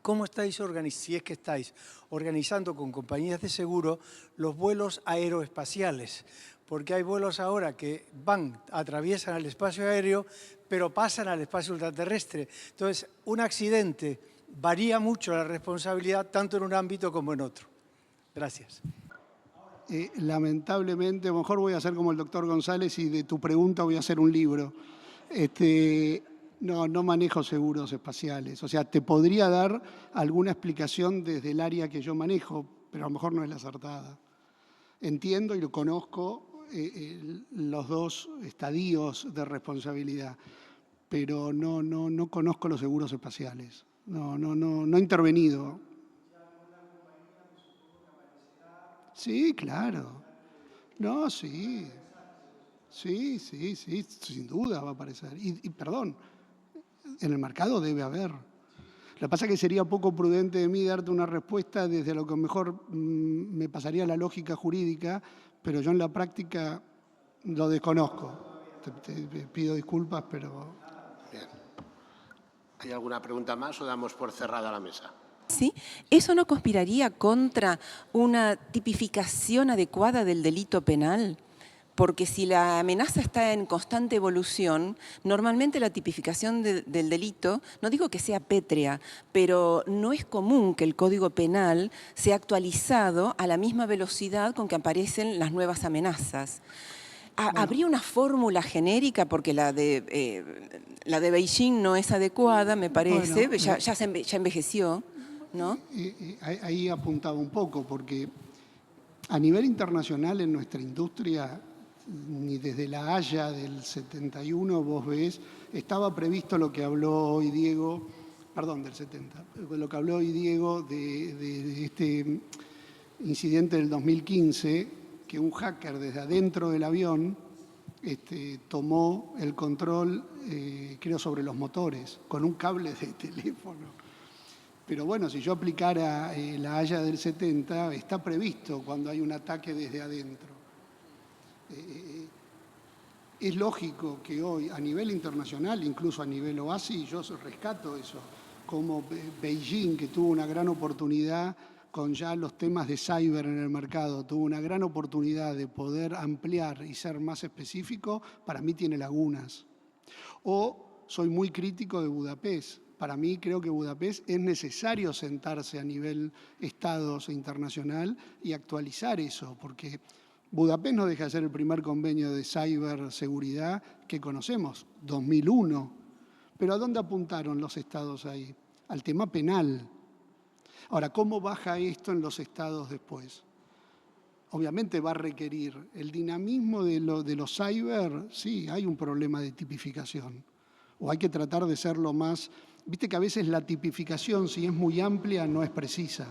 ¿cómo estáis si es que estáis organizando con compañías de seguro los vuelos aeroespaciales? Porque hay vuelos ahora que atraviesan el espacio aéreo, pero pasan al espacio ultraterrestre. Entonces, un accidente varía mucho la responsabilidad tanto en un ámbito como en otro. Gracias. Lamentablemente, a lo mejor voy a hacer como el doctor González y de tu pregunta voy a hacer un libro. No manejo seguros espaciales. O sea, te podría dar alguna explicación desde el área que yo manejo, pero a lo mejor no es la acertada. Entiendo y lo conozco los dos estadios de responsabilidad, pero no conozco los seguros espaciales. No he intervenido. Sí, claro. No, sí. Sí, sin duda va a aparecer. Y perdón, en el mercado debe haber. Lo que pasa es que sería poco prudente de mí darte una respuesta desde lo que mejor me pasaría la lógica jurídica, pero yo en la práctica lo desconozco. Te pido disculpas, pero... Bien. ¿Hay alguna pregunta más o damos por cerrada la mesa? ¿Sí? ¿Eso no conspiraría contra una tipificación adecuada del delito penal? Porque si la amenaza está en constante evolución, normalmente la tipificación del delito, no digo que sea pétrea, pero no es común que el Código Penal sea actualizado a la misma velocidad con que aparecen las nuevas amenazas. ¿Habría una fórmula genérica? Porque la de Beijing no es adecuada, me parece, Bueno, ya envejeció, ¿no? Ahí apuntaba un poco, porque a nivel internacional en nuestra industria, ni desde la Haya del 71 vos ves, estaba previsto lo que habló hoy Diego, perdón, del 70, lo que habló hoy Diego de este incidente del 2015, que un hacker desde adentro del avión tomó el control, creo, sobre los motores, con un cable de teléfono. Pero bueno, si yo aplicara la Haya del 70, está previsto cuando hay un ataque desde adentro. Es lógico que hoy, a nivel internacional, incluso a nivel OASI, yo rescato eso, como Beijing, que tuvo una gran oportunidad con ya los temas de cyber en el mercado, tuvo una gran oportunidad de poder ampliar y ser más específico, para mí tiene lagunas. O soy muy crítico de Budapest. Para mí creo que Budapest es necesario sentarse a nivel estados internacional y actualizar eso, porque Budapest no deja de ser el primer convenio de ciberseguridad que conocemos, 2001. Pero ¿a dónde apuntaron los estados ahí? Al tema penal. Ahora, ¿cómo baja esto en los estados después? Obviamente va a requerir el dinamismo de los cyber, sí, hay un problema de tipificación. O hay que tratar de ser lo más... Viste que a veces la tipificación, si es muy amplia, no es precisa.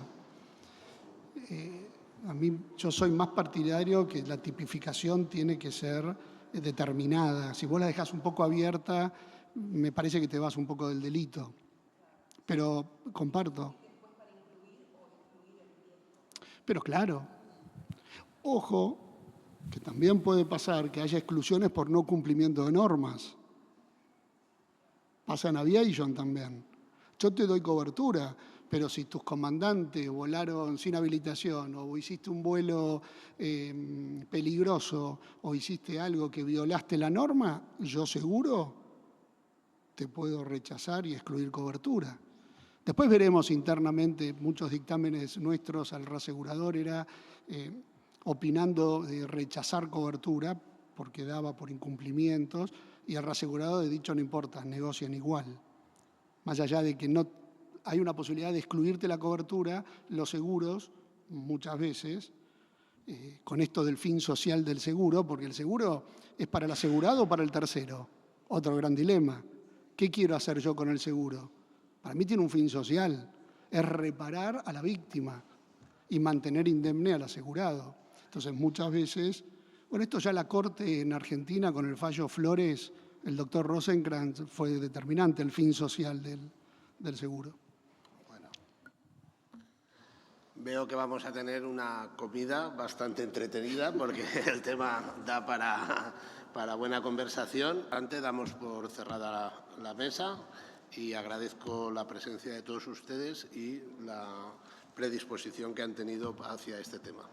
Yo soy más partidario que la tipificación tiene que ser determinada. Si vos la dejás un poco abierta, me parece que te vas un poco del delito. Pero comparto. Pero claro, ojo, que también puede pasar que haya exclusiones por no cumplimiento de normas. Pasa en aviation también. Yo te doy cobertura, pero si tus comandantes volaron sin habilitación o hiciste un vuelo peligroso o hiciste algo que violaste la norma, yo seguro te puedo rechazar y excluir cobertura. Después veremos internamente muchos dictámenes nuestros al reasegurador era opinando de rechazar cobertura porque daba por incumplimientos y el reasegurador de dicho no importa, negocian igual. Más allá de que no hay una posibilidad de excluirte la cobertura, los seguros muchas veces, con esto del fin social del seguro, porque el seguro es para el asegurado o para el tercero. Otro gran dilema. ¿Qué quiero hacer yo con el seguro? Para mí tiene un fin social, es reparar a la víctima y mantener indemne al asegurado. Entonces, muchas veces, bueno, esto ya la Corte en Argentina con el fallo Flores, el doctor Rosenkrantz fue determinante, el fin social del seguro. Bueno, veo que vamos a tener una comida bastante entretenida porque el tema da para buena conversación. Antes damos por cerrada la mesa. Y agradezco la presencia de todos ustedes y la predisposición que han tenido hacia este tema.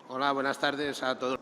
Hola, buenas tardes a todos.